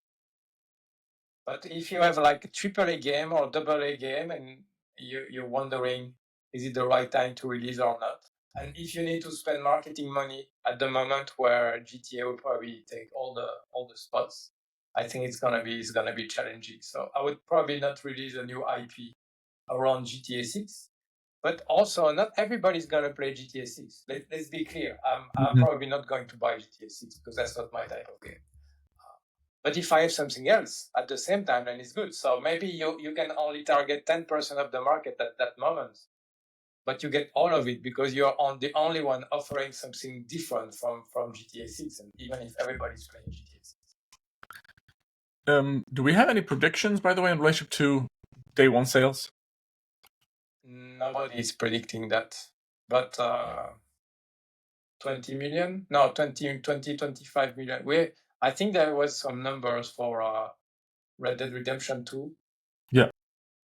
But if you have like a AAA game or AA game and you're wondering, is it the right time to release or not? And if you need to spend marketing money at the moment where GTA will probably take all the spots, I think it's gonna be challenging. So I would probably not release a new IP around GTA 6. But also, not everybody's gonna play GTA 6. Let's be clear. I'm probably not going to buy GTA 6 because that's not my type of game. But if I have something else at the same time, then it's good. So maybe you can only target 10% of the market at that moment. but you get all of it because you're the only one offering something different from GTA 6, and even if everybody's playing GTA 6. Do we have any predictions, by the way, in relation to day one sales? Nobody is predicting that, but 20 million? No, 25 million. I think there was some numbers for Red Dead Redemption 2. Yeah.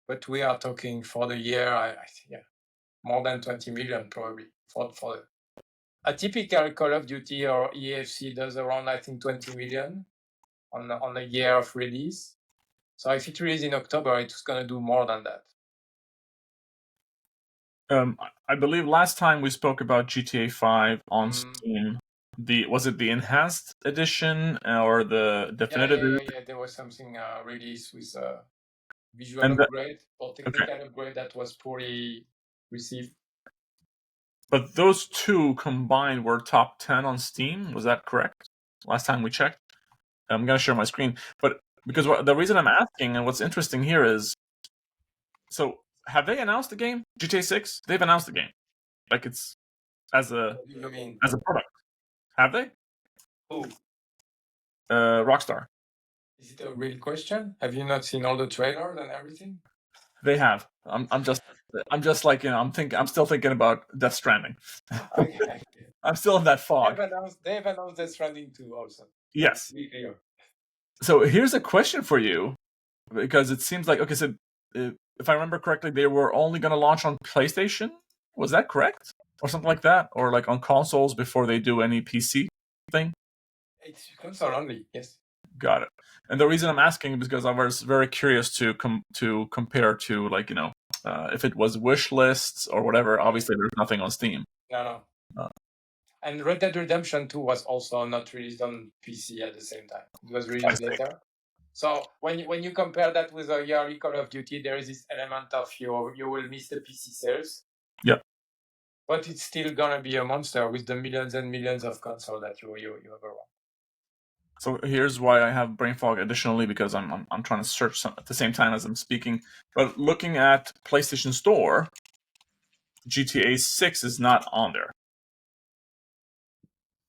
But we are talking for the year, I think, more than 20 million probably for a typical Call of Duty or EFC does around, I think, 20 million on a year of release. So if it releases in October, it's going to do more than that. I believe last time we spoke about GTA 5 on Steam. Was it the enhanced edition or the definitive? Yeah. There was something released with a visual upgrade or technical upgrade that was poorly received. But those two combined were top 10 on Steam. Was that correct? Last time we checked. I'm going to share my screen. But because the reason I'm asking and what's interesting here is, so have they announced the game? GTA 6? They've announced the game. Like it's as a product. Have they? Who? Rockstar. Is it a real question? Have you not seen all the trailers and everything? They have. I'm just like, I'm still thinking about Death Stranding. Okay. I'm still in that fog. They've announced Death Stranding 2 also. Yes. So here's a question for you, because it seems like, okay, so if I remember correctly, they were only going to launch on PlayStation. Was that correct? Or something like that? Or like on consoles before they do any PC thing? It's console only, yes. Got it. And the reason I'm asking is because I was very curious to compare to, like, if it was wish lists or whatever. Obviously, there's nothing on Steam. No. And Red Dead Redemption 2 was also not released on PC at the same time. It was released later. So when you compare that with a yearly Call of Duty, there is this element of you will miss the PC sales. Yeah. But it's still gonna be a monster with the millions and millions of consoles that you have around. So here's why I have brain fog additionally, because I'm trying to search at the same time as I'm speaking. But looking at PlayStation Store, GTA 6 is not on there.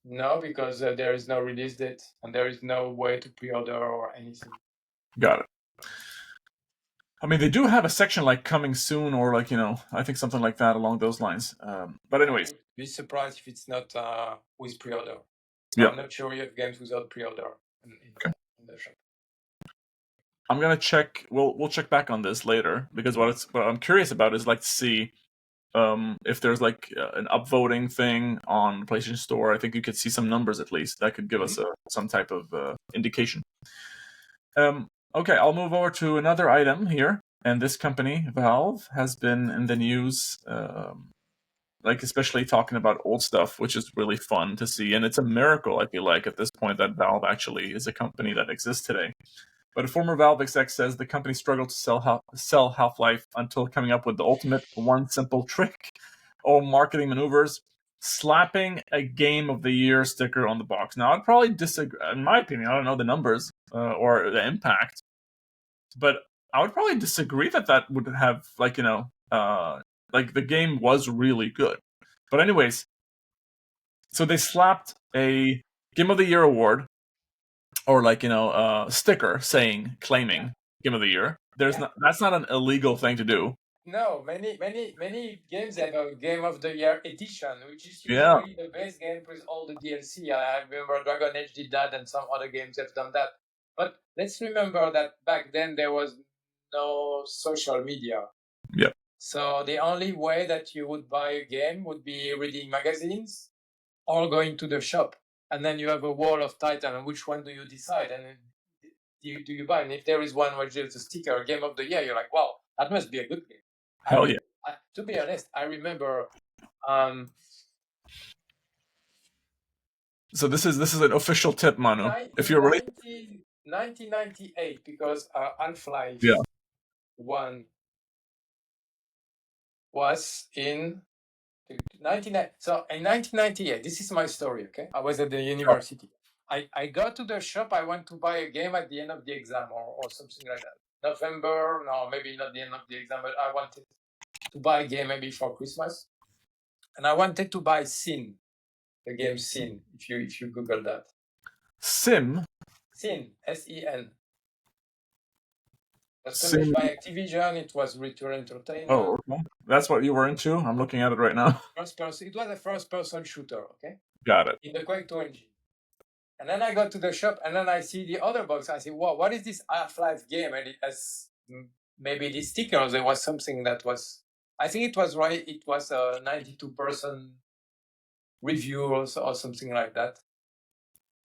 No, because there is no release date and there is no way to pre-order or anything. Got it. I mean, they do have a section like coming soon, or like, I think something like that along those lines. But anyways, be surprised if it's not with pre-order. Yeah. I'm not sure you have games without pre-order in the shop. I'm gonna check. We'll check back on this later, because what I'm curious about is like to see if there's like an upvoting thing on PlayStation Store. I think you could see some numbers at least that could give us some type of indication. Okay, I'll move over to another item here, and this company, Valve, has been in the news, like especially talking about old stuff, which is really fun to see, and it's a miracle, I feel like, at this point that Valve actually is a company that exists today. But a former Valve exec says the company struggled to sell Half-Life until coming up with the ultimate one simple trick or marketing maneuvers: slapping a Game of the Year sticker on the box. Now, I'd probably disagree. In my opinion, I don't know the numbers or the impact, but I would probably disagree that would have, like, like the game was really good. But anyways, so they slapped a Game of the Year award, or like, sticker claiming Game of the Year. That's not an illegal thing to do. No, many games have a Game of the Year edition, which is usually the base game with all the DLC. I remember Dragon Age did that, and some other games have done that. But let's remember that back then there was no social media. Yep. So the only way that you would buy a game would be reading magazines or going to the shop. And then you have a wall of titles, and which one do you decide? And do you buy? And if there is one where there's a sticker, Game of the Year, you're like, wow, that must be a good game. Hell yeah. To be honest, I remember. So this is an official tip, Manu. If you're really 1998, because Half-Life 1 was in 1998. So in 1998, this is my story. Okay, I was at the university. I got to the shop. I went to buy a game at the end of the exam or something like that. November, no, maybe not the end of the exam, but I wanted. to buy a game maybe for Christmas, and I wanted to buy Sin, the game Sin. If you Google that, Sin. Sin, S-E-N. It was Sin. published by Activision. It was Return Entertainment. Oh, okay. That's what you were into? I'm looking at it right now. First person. It was a first-person shooter, okay? Got it. In the Quake 2 engine. And then I got to the shop, and then I see the other box. I say, wow, what is this Half-Life game? And it has maybe the stickers. There was something that was, I think it was right. It was a 92% review or something like that.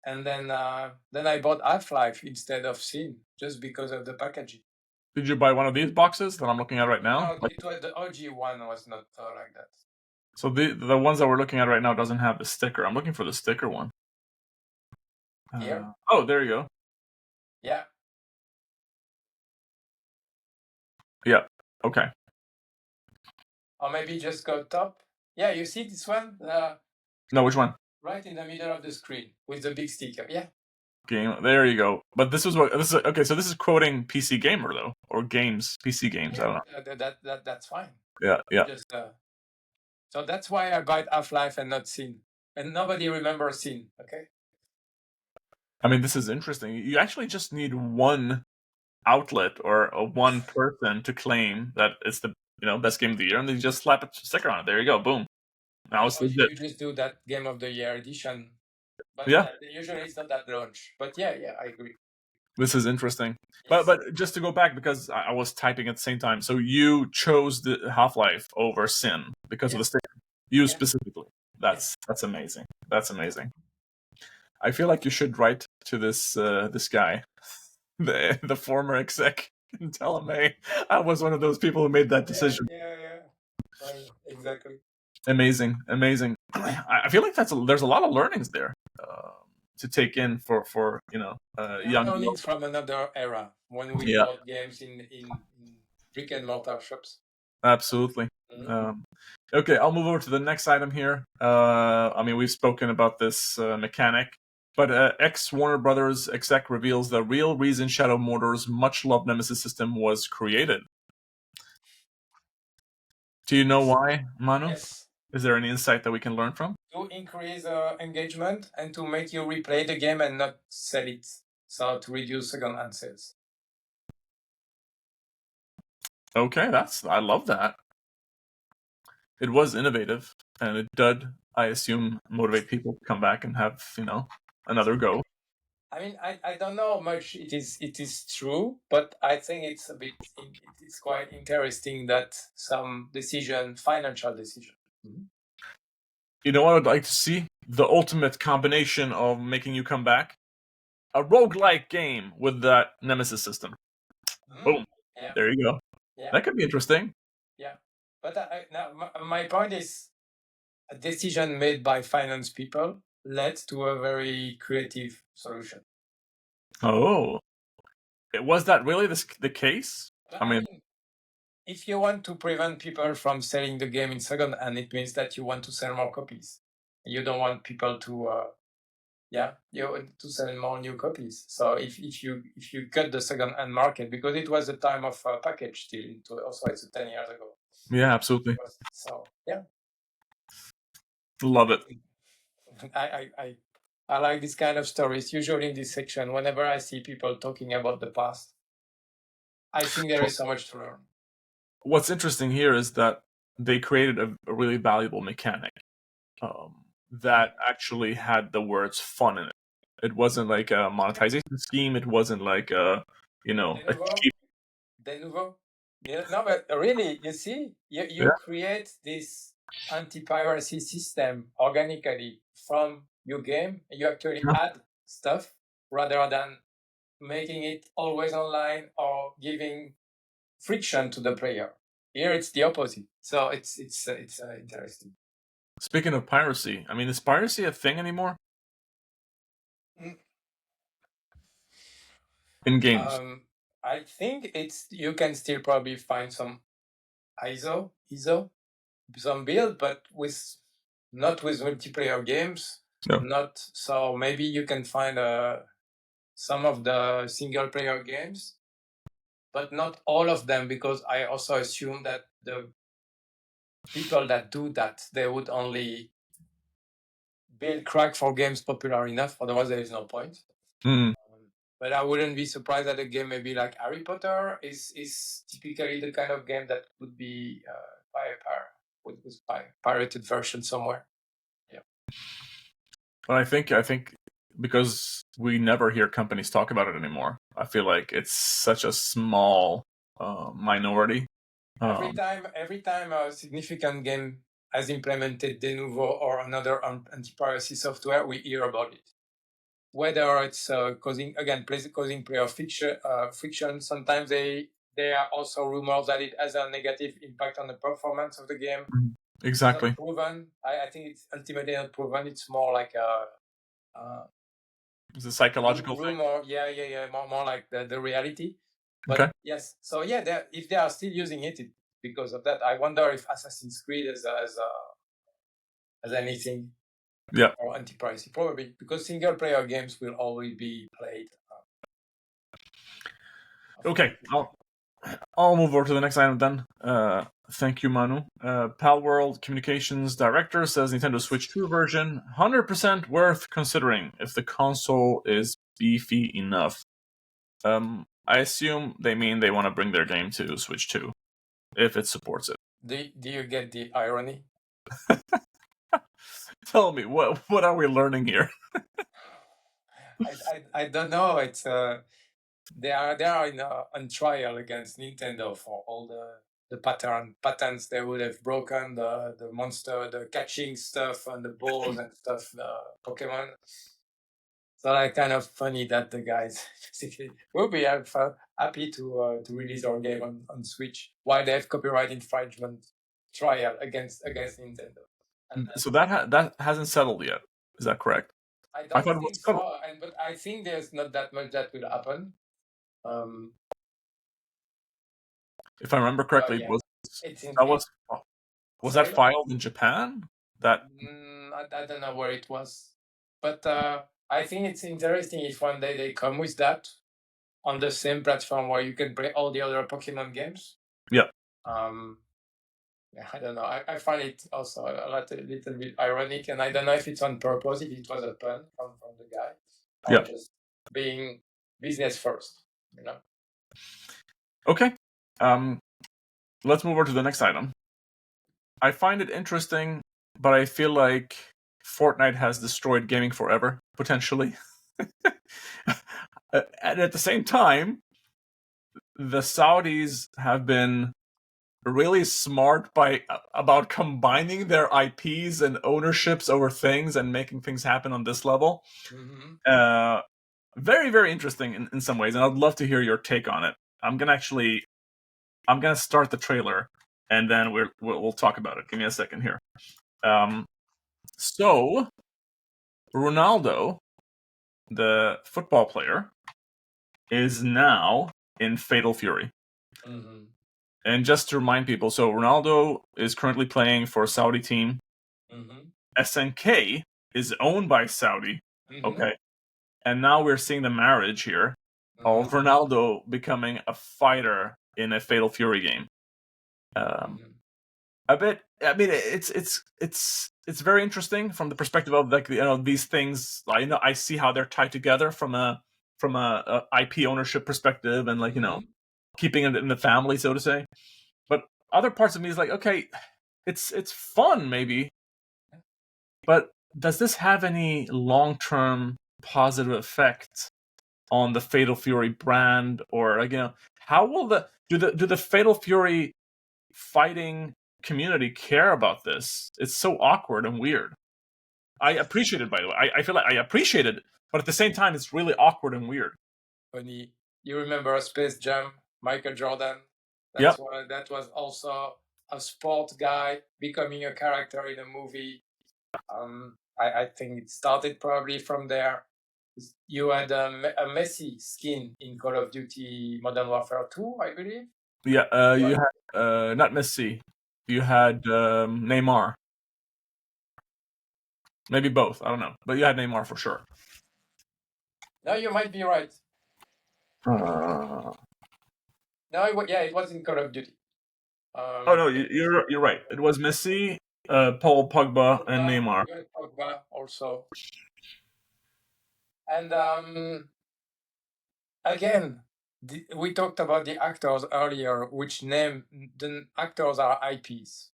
And then I bought Half-Life instead of Sin, just because of the packaging. Did you buy one of these boxes that I'm looking at right now? No, it was the OG one was not like that. So the ones that we're looking at right now doesn't have the sticker. I'm looking for the sticker one. Here? Oh, there you go. Yeah. Yeah. Okay. Or maybe just go top. Yeah, you see this one? No, which one? Right in the middle of the screen with the big sticker. Yeah. Game. There you go. But this is okay. So this is quoting PC Gamer though, or games, PC games. Yeah, I don't know. that's fine. Yeah. Just, so that's why I buy Half-Life and not Sin. And nobody remembers Sin. Okay. I mean, this is interesting. You actually just need one outlet or one person to claim that it's the best game of the year, and then you just slap a sticker on it. There you go. Boom. Now it's legit. You just do that Game of the Year edition. But yeah. Usually it's not that launch. But yeah, I agree. This is interesting. Yes. But just to go back, because I was typing at the same time, so you chose the Half-Life over Sin because of the sticker. You specifically. That's amazing. That's amazing. I feel like you should write to this guy, the former exec, and tell him, hey, I was one of those people who made that decision. Yeah. Exactly. Amazing. I feel like there's a lot of learnings there to take in for young learnings from another era when we bought games in brick and mortar shops. Absolutely. Mm-hmm. Okay, I'll move over to the next item here. I mean, we've spoken about this mechanic, but ex-Warner Brothers exec reveals the real reason Shadow of Mordor's much-loved Nemesis system was created. Do you know why, Manu? Yes. Is there any insight that we can learn from? To increase engagement and to make you replay the game and not sell it. So to reduce second-hand sales. Okay, I love that. It was innovative, and it did, I assume, motivate people to come back and have, another go. I mean, I don't know how much it is true, but I think it's it's quite interesting that some financial decision. Mm-hmm. You know what I'd like to see? The ultimate combination of making you come back. A roguelike game with that Nemesis system. Mm-hmm. Boom. Yeah. There you go. Yeah. That could be interesting. Yeah. But now my point is a decision made by finance people led to a very creative solution. Oh. Was that really the case? I mean, if you want to prevent people from selling the game in second hand, it means that you want to sell more copies. You don't want people to you want to sell more new copies. So if you cut the second hand market, because it was the time of package still, also it's 10 years ago. Yeah, absolutely. So yeah. Love it. I like this kind of stories. Usually in this section, whenever I see people talking about the past, I think there is so much to learn. What's interesting here is that they created a really valuable mechanic that actually had the words fun in it. It wasn't like a monetization scheme. It wasn't like a cheap... Denuvo? No, but really, you see, you create this anti-piracy system organically from your game. You actually add stuff rather than making it always online or giving friction to the player. Here it's the opposite. So it's interesting. Speaking of piracy, I mean, is piracy a thing anymore? In games? I think you can still probably find some ISO, some build, but not with multiplayer games. No. Not so. Maybe you can find some of the single player games, but not all of them, because I also assume that the people that do that, they would only build crack for games popular enough. Otherwise, there is no point. Mm. But I wouldn't be surprised that a game maybe like Harry Potter is typically the kind of game that would be with pirated version somewhere. Yeah. But I think because we never hear companies talk about it anymore, I feel like it's such a small minority. Every time a significant game has implemented Denuvo or another anti-piracy software, we hear about it. Whether it's causing player friction, sometimes there are also rumors that it has a negative impact on the performance of the game. Exactly. It's not proven. I think it's ultimately not proven. It's more like It's a psychological rumor. Yeah. More like the reality. But Okay. yes, so yeah, if they are still using it, it's because of that. I wonder if Assassin's Creed has anything. Yeah. Or anti-piracy, probably, because single-player games will always be played. Okay, I'll move over to the next item then. Thank you, Manu. Palworld Communications Director says Nintendo Switch 2 version 100% worth considering if the console is beefy enough. I assume they mean they want to bring their game to Switch 2 if it supports it. Do you get the irony? Tell me, what are we learning here? I don't know. It's they are on trial against Nintendo for all the patents they would have broken, the monster, the catching stuff and the balls and stuff, Pokemon. So like kind of funny that the guys basically will be happy to release our game on Switch while they have copyright infringement trial against Nintendo. So that hasn't settled yet. Is that correct? I I don't thought it think was settled. so, but I think there's not that much that will happen. If I remember correctly, Yeah. was that filed in Japan? That I don't know where it was, but I think it's interesting if one day they come with that on the same platform where you can play all the other Pokemon games. Yeah. I don't know. I find it also a little bit ironic, and I don't know if it's on purpose, if it was a pun from the guy, or just being business first, you know. Okay. Let's move over to the next item. I find it interesting, but I feel like Fortnite has destroyed gaming forever, potentially. And at the same time, the Saudis have been really smart about combining their IPs and ownerships over things and making things happen on this level. Mm-hmm. Very, very interesting in some ways, and I'd love to hear your take on it. I'm gonna start the trailer, and then we'll talk about it. Give me a second here. So Ronaldo, the football player, is now in Fatal Fury. Mm-hmm. And just to remind people, so Ronaldo is currently playing for a Saudi team. Mm-hmm. SNK is owned by Saudi. Mm-hmm. Okay. And now we're seeing the marriage here of Ronaldo becoming a fighter in a Fatal Fury game. A bit. I mean, it's very interesting from the perspective of like these things. I see how they're tied together from a IP ownership perspective and keeping it in the family, so to say. But other parts of me is like, okay, it's fun maybe, but does this have any long-term positive effect on the Fatal Fury brand, or how will do the Fatal Fury fighting community care about this? It's so awkward and weird. I appreciate it, by the way. I feel like I appreciate it, but at the same time, it's really awkward and weird. Funny. You remember Space Jam, Michael Jordan? Yep. That was also a sport guy becoming a character in a movie. I think it started probably from there. You had a Messi skin in Call of Duty Modern Warfare 2, I believe. Yeah, you had not Messi. You had Neymar. Maybe both. I don't know, but you had Neymar for sure. No, you might be right. No, it was in Call of Duty. Oh no, you're right. It was Messi, Paul Pogba, and Neymar. Pogba also. And again, we talked about the actors earlier, which name the actors are IPs.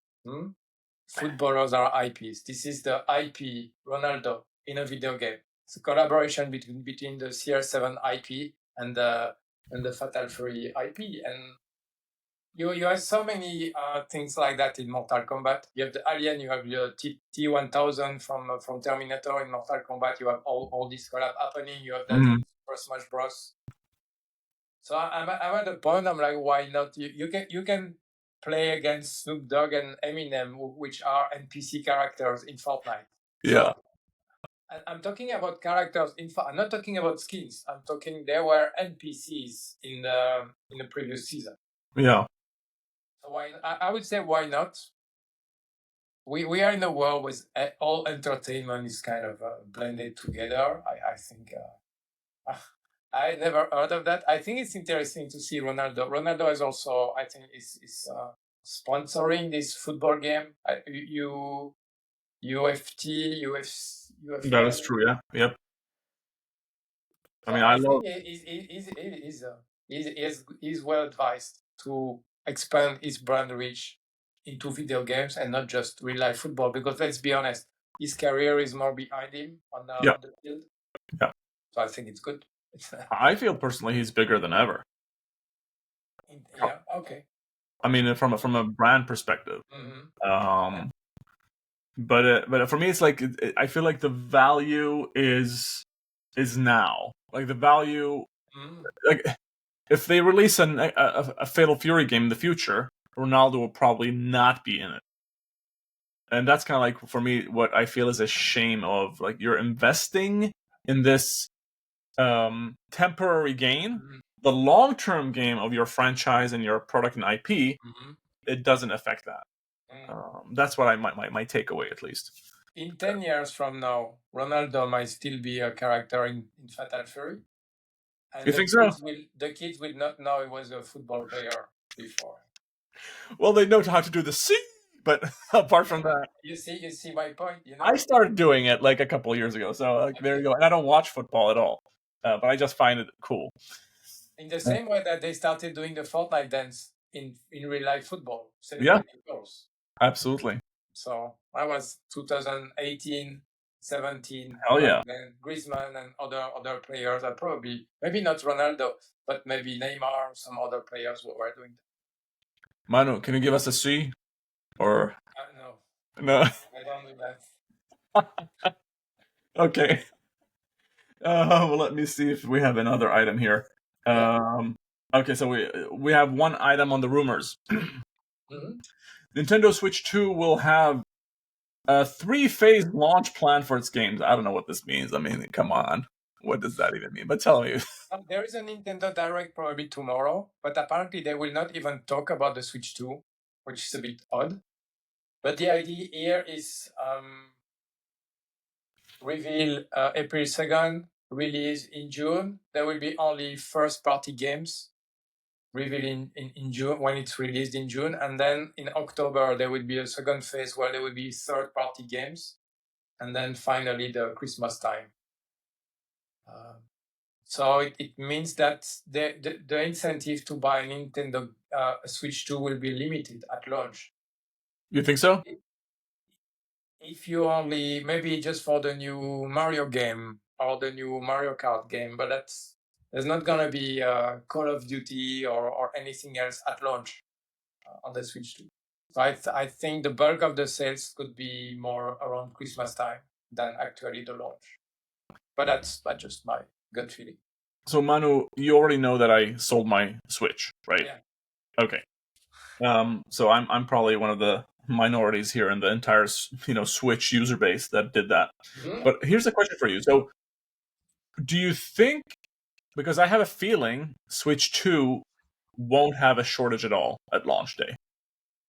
Footballers are IPs. This is the IP Ronaldo in a video game. It's a collaboration between the CR7 IP and the Fatal Fury IP. And you have so many things like that in Mortal Kombat. You have the Alien, you have the T1000 from Terminator in Mortal Kombat. You have all this collab happening. You have that in Super Smash Bros. So I'm at the point. I'm like, why not? You can play against Snoop Dogg and Eminem, which are NPC characters in Fortnite. Yeah. So, I'm talking about characters. I'm not talking about skins. I'm talking there were NPCs in the previous season. Yeah. So I would say why not? We are in a world with all entertainment is kind of blended together. I think. I never heard of that. I think it's interesting to see Ronaldo. Ronaldo is also, I think, is sponsoring this football game. UFC. That is true. Yeah. Yep. So I mean, I love. think he's well advised to expand his brand reach into video games and not just real life football. Because let's be honest, his career is more behind him on the field. Yeah. So I think it's good. I feel personally he's bigger than ever. Yeah. Okay. I mean, from a brand perspective. Mm-hmm. But for me, it's like I feel like the value is now. Like the value, like if they release a Fatal Fury game in the future, Ronaldo will probably not be in it. And that's kind of like, for me, what I feel is a shame of, like, you're investing in this temporary gain. The long-term game of your franchise and your product and IP, it doesn't affect that. That's what my takeaway, at least. In 10 years from now, Ronaldo might still be a character in Fatal Fury. And you think so? The kids will not know he was a football player before. Well, they know how to do the C, but apart from that, you see my point. I started doing it like a couple of years ago, so there you go. And I don't watch football at all, but I just find it cool. In the same way that they started doing the Fortnite dance in real life football, goals. Absolutely. So I was 2018, 17. Hell yeah. Then Griezmann and other players are probably, maybe not Ronaldo, but maybe Neymar, some other players who were doing that. Manu, can you give us a C? Or no. I don't do that. Okay. Well, let me see if we have another item here. Okay, so we have one item on the rumors. Nintendo Switch 2 will have a 3-phase launch plan for its games. I don't know what this means. I mean, come on. What does that even mean? But tell me. There is a Nintendo Direct probably tomorrow, but apparently they will not even talk about the Switch 2, which is a bit odd. But the idea here is reveal April 2nd, release in June. There will be only first-party games revealed in June when it's released in June. And then in October, there will be a second phase where there will be third-party games. And then finally, the Christmas time. So it means that the incentive to buy a Nintendo Switch 2 will be limited at launch. You think so? If you only, maybe just for the new Mario game or the new Mario Kart game, but there's not going to be Call of Duty or anything else at launch on the Switch 2. So I think the bulk of the sales could be more around Christmas time than actually the launch. But that's just my gut feeling. So Manu, you already know that I sold my Switch, right? Yeah. Okay. So I'm probably one of the minorities here in the entire Switch user base that did that. But here's a question for you. So do you think, because I have a feeling Switch 2 won't have a shortage at all at launch day.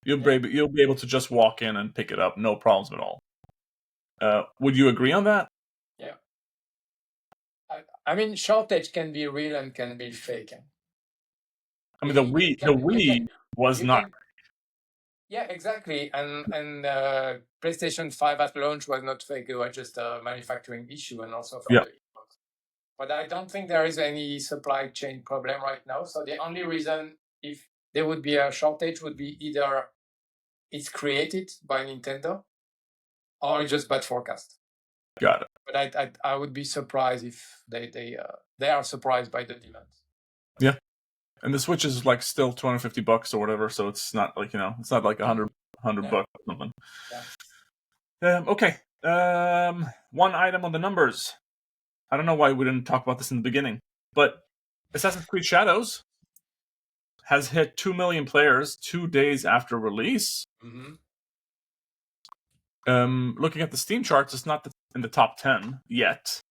You'll be able to just walk in and pick it up, no problems at all. Would you agree on that? Yeah. I mean, shortage can be real and can be fake. I mean, the Wii was not. Yeah, exactly. And PlayStation 5 at launch was not fake; it was just a manufacturing issue, and also for the Xbox. But I don't think there is any supply chain problem right now. So the only reason if there would be a shortage would be either it's created by Nintendo or it's just bad forecast. Got it. But I would be surprised if they are surprised by the demand. Yeah. And the Switch is like still $250 or whatever, so it's not like, it's not like 100 Yeah. bucks or something. Yeah. Okay. One item on the numbers. I don't know why we didn't talk about this in the beginning, but Assassin's Creed Shadows has hit 2 million players 2 days after release. Mm-hmm. Looking at the Steam charts, it's not in the top 10 yet.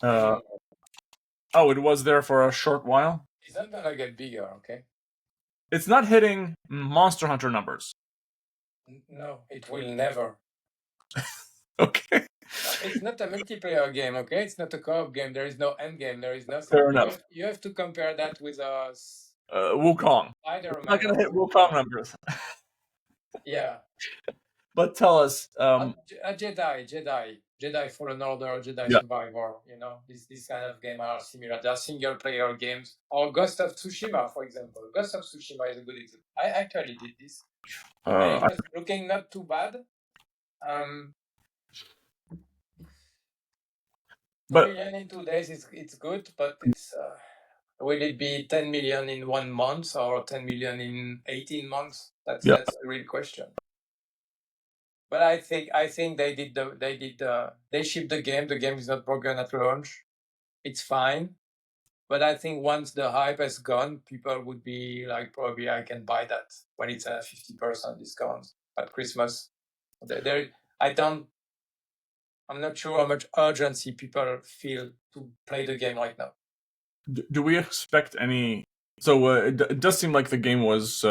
It was there for a short while. It's not gonna get bigger, okay? It's not hitting Monster Hunter numbers. No, it will never. Okay. It's not a multiplayer game, okay? It's not a co-op game. There is no end game. There is nothing. Fair enough. You have to compare that with Wukong. Spider-Man. Not gonna hit Wukong numbers. Yeah. But tell us. A Jedi Fallen Order, Jedi Survivor. This kind of game are similar. They are single-player games. Or Ghost of Tsushima, for example. Ghost of Tsushima is a good example. I actually did this. And it was looking not too bad. But 2 million in 2 days, it's good, but it's will it be 10 million in 1 month or 10 million in 18 months? That's a real question. But I think they shipped the game. The game is not broken at launch. It's fine. But I think once the hype has gone, people would be like, probably I can buy that when it's a 50% discount at Christmas. I'm not sure how much urgency people feel to play the game right now. Do we expect any? So it does seem like the game was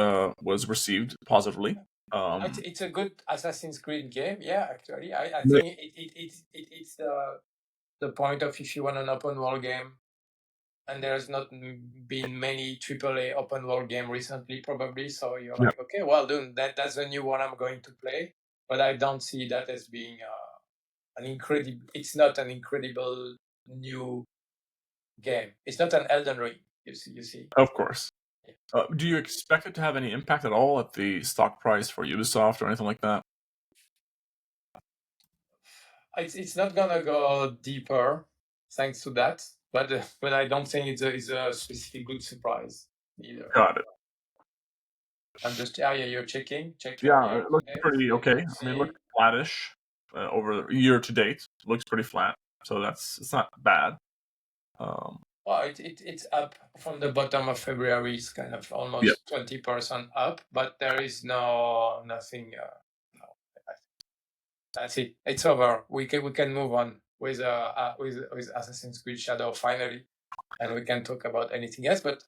received positively. It's a good Assassin's Creed game, yeah. Actually, I think it's the point of if you want an open world game, and there's not been many AAA open world game recently, probably. So you're like, okay, well done. That's the new one I'm going to play. But I don't see that as being an incredible. It's not an incredible new game. It's not an Elden Ring. You see. Of course. Do you expect it to have any impact at all at the stock price for Ubisoft or anything like that? It's not gonna go deeper, thanks to that. But I don't think it's a specific good surprise either. Got it. I'm just you're checking. Yeah, it looks pretty okay. I mean, it looks flattish over year to date. It looks pretty flat, so it's not bad. Well, it's up from the bottom of February. It's kind of almost 20% up, but there is nothing. That's it. It's over. We can move on with Assassin's Creed Shadow finally, and we can talk about anything else. But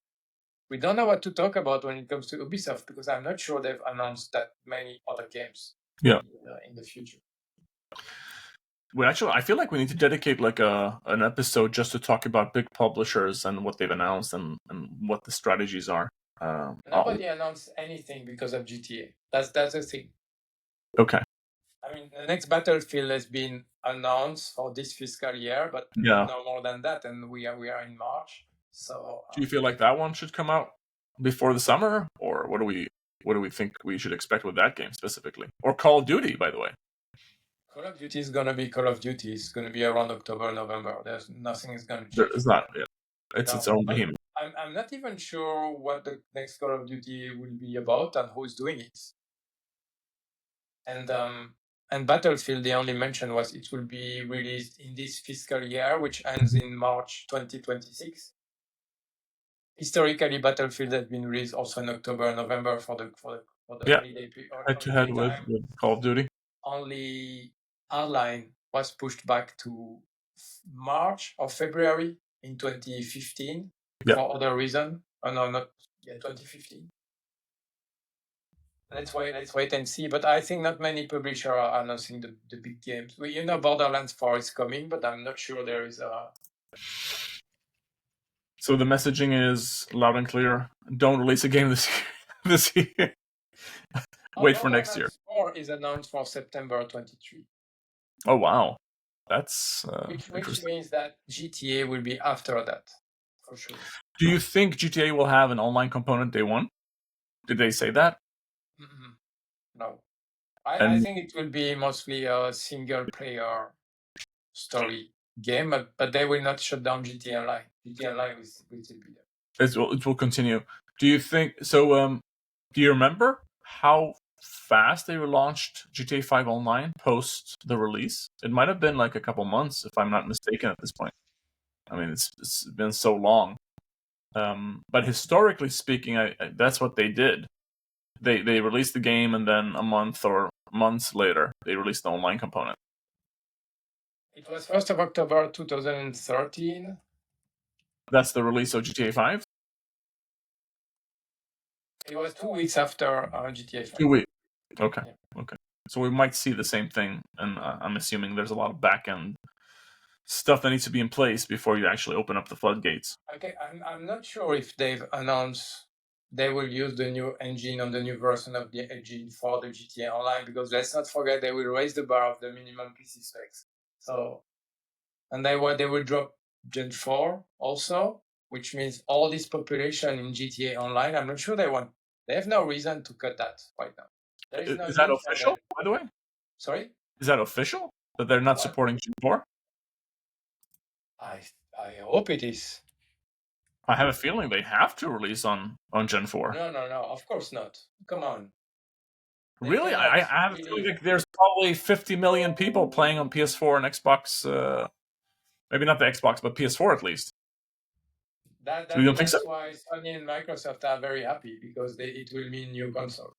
we don't know what to talk about when it comes to Ubisoft because I'm not sure they've announced that many other games. In the future. I feel like we need to dedicate like an episode just to talk about big publishers and what they've announced and what the strategies are. Nobody announced anything because of GTA. That's the thing. Okay. I mean, the next Battlefield has been announced for this fiscal year, but no more than that, and we are in March. So, do you feel like that one should come out before the summer, or what do we think we should expect with that game specifically, or Call of Duty, by the way? Call of Duty is gonna be Call of Duty. It's gonna be around October, November. There's nothing is gonna change. It's not. Yeah, it's its own behemoth. I'm not even sure what the next Call of Duty will be about and who's doing it. And Battlefield, the only mention was it will be released in this fiscal year, which ends in March 2026. Historically, Battlefield has been released also in October and November for the holiday period. Head-to-head with Call of Duty. Only Hardline was pushed back to March or February in 2015 for other reason. Oh no, not 2015. Let's wait and see. But I think not many publishers are announcing the big games. Borderlands 4 is coming, but I'm not sure there is a. So the messaging is loud and clear. Don't release a game this year. wait for next year. 4 is announced for September 23. Oh wow, that's Which interesting. means that GTA will be after that, for sure. Do you think GTA will have an online component day one? Did they say that? No. I think it will be mostly a single-player story game, but they will not shut down GTA Online. GTA Online will still be there. It will continue. Do you think so? Do you remember how fast they launched GTA 5 Online post the release? It might have been like a couple months, if I'm not mistaken, at this point. I mean, it's been so long. But historically speaking, that's what they did. They released the game, and then a month or months later, they released the online component. It was 1st of October 2013. That's the release of GTA 5? It was 2 weeks after GTA 5. 2 weeks. Okay. Yeah. Okay. So we might see the same thing, and I'm assuming there's a lot of back-end stuff that needs to be in place before you actually open up the floodgates. Okay, I'm not sure if they've announced they will use the new engine on the new version of the engine for the GTA Online, because let's not forget they will raise the bar of the minimum PC specs. So, and they will drop Gen 4 also, which means all this population in GTA Online, I'm not sure they have no reason to cut that right now. There is no Is that need for official, them. by the way? Sorry? Is that official? That they're not What? supporting Gen 4? I hope it is. I have a feeling they have to release on Gen 4. No, of course not. Come on. They Really? cannot I have a feeling like there's probably 50 million people playing on PS4 and Xbox. Maybe not the Xbox, but PS4 at least. So you don't think so? That's why Sony and Microsoft are very happy, because it will mean new console.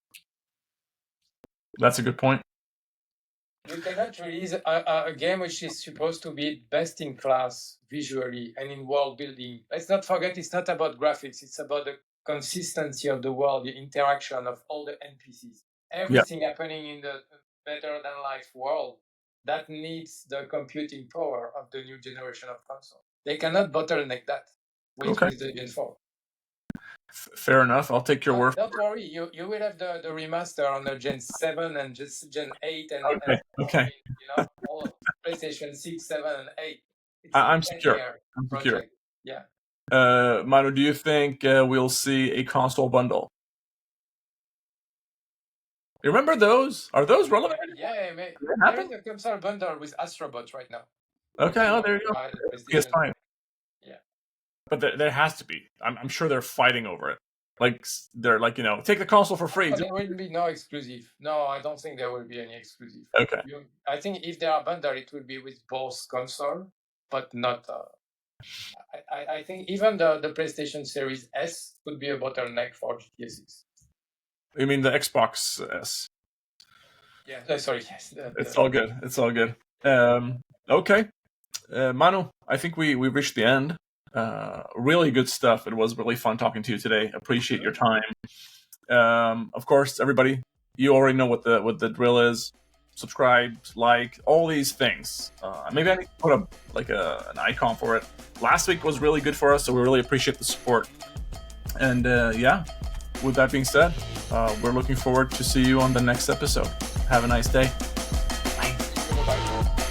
That's a good point. You cannot release a game which is supposed to be best in class visually and in world building. Let's not forget, it's not about graphics. It's about the consistency of the world, the interaction of all the NPCs. Everything happening in the better than life world that needs the computing power of the new generation of console. They cannot bottleneck that with the Gen 4. Fair enough. I'll take your word. Don't worry, you will have the remaster on the Gen 7 and just Gen 8 and okay. All PlayStation 6, 7, and 8. I'm secure. I'm secure. Yeah. Manu, do you think we'll see a console bundle? You remember those? Are those relevant? Yeah, there is a console bundle with Astrobot right now. Okay, there you go. PS5. Yeah. But there has to be. I'm sure they're fighting over it. Like, they're like, take the console for free. There will be no exclusive. No, I don't think there will be any exclusive. Okay. I think if there are bundle, it will be with both console, but not... I think even the PlayStation Series S could be a bottleneck for GTA 6. You mean the Xbox S? Yeah, sorry. Yes. It's all good. It's all good. Okay. Manu, I think we reached the end. Really good stuff. It was really fun talking to you today. Appreciate your time. Of course, everybody, you already know what the drill is. Subscribe, like, all these things. Maybe I need to put an icon for it. Last week was really good for us, so we really appreciate the support. And with that being said, we're looking forward to see you on the next episode. Have a nice day. Bye.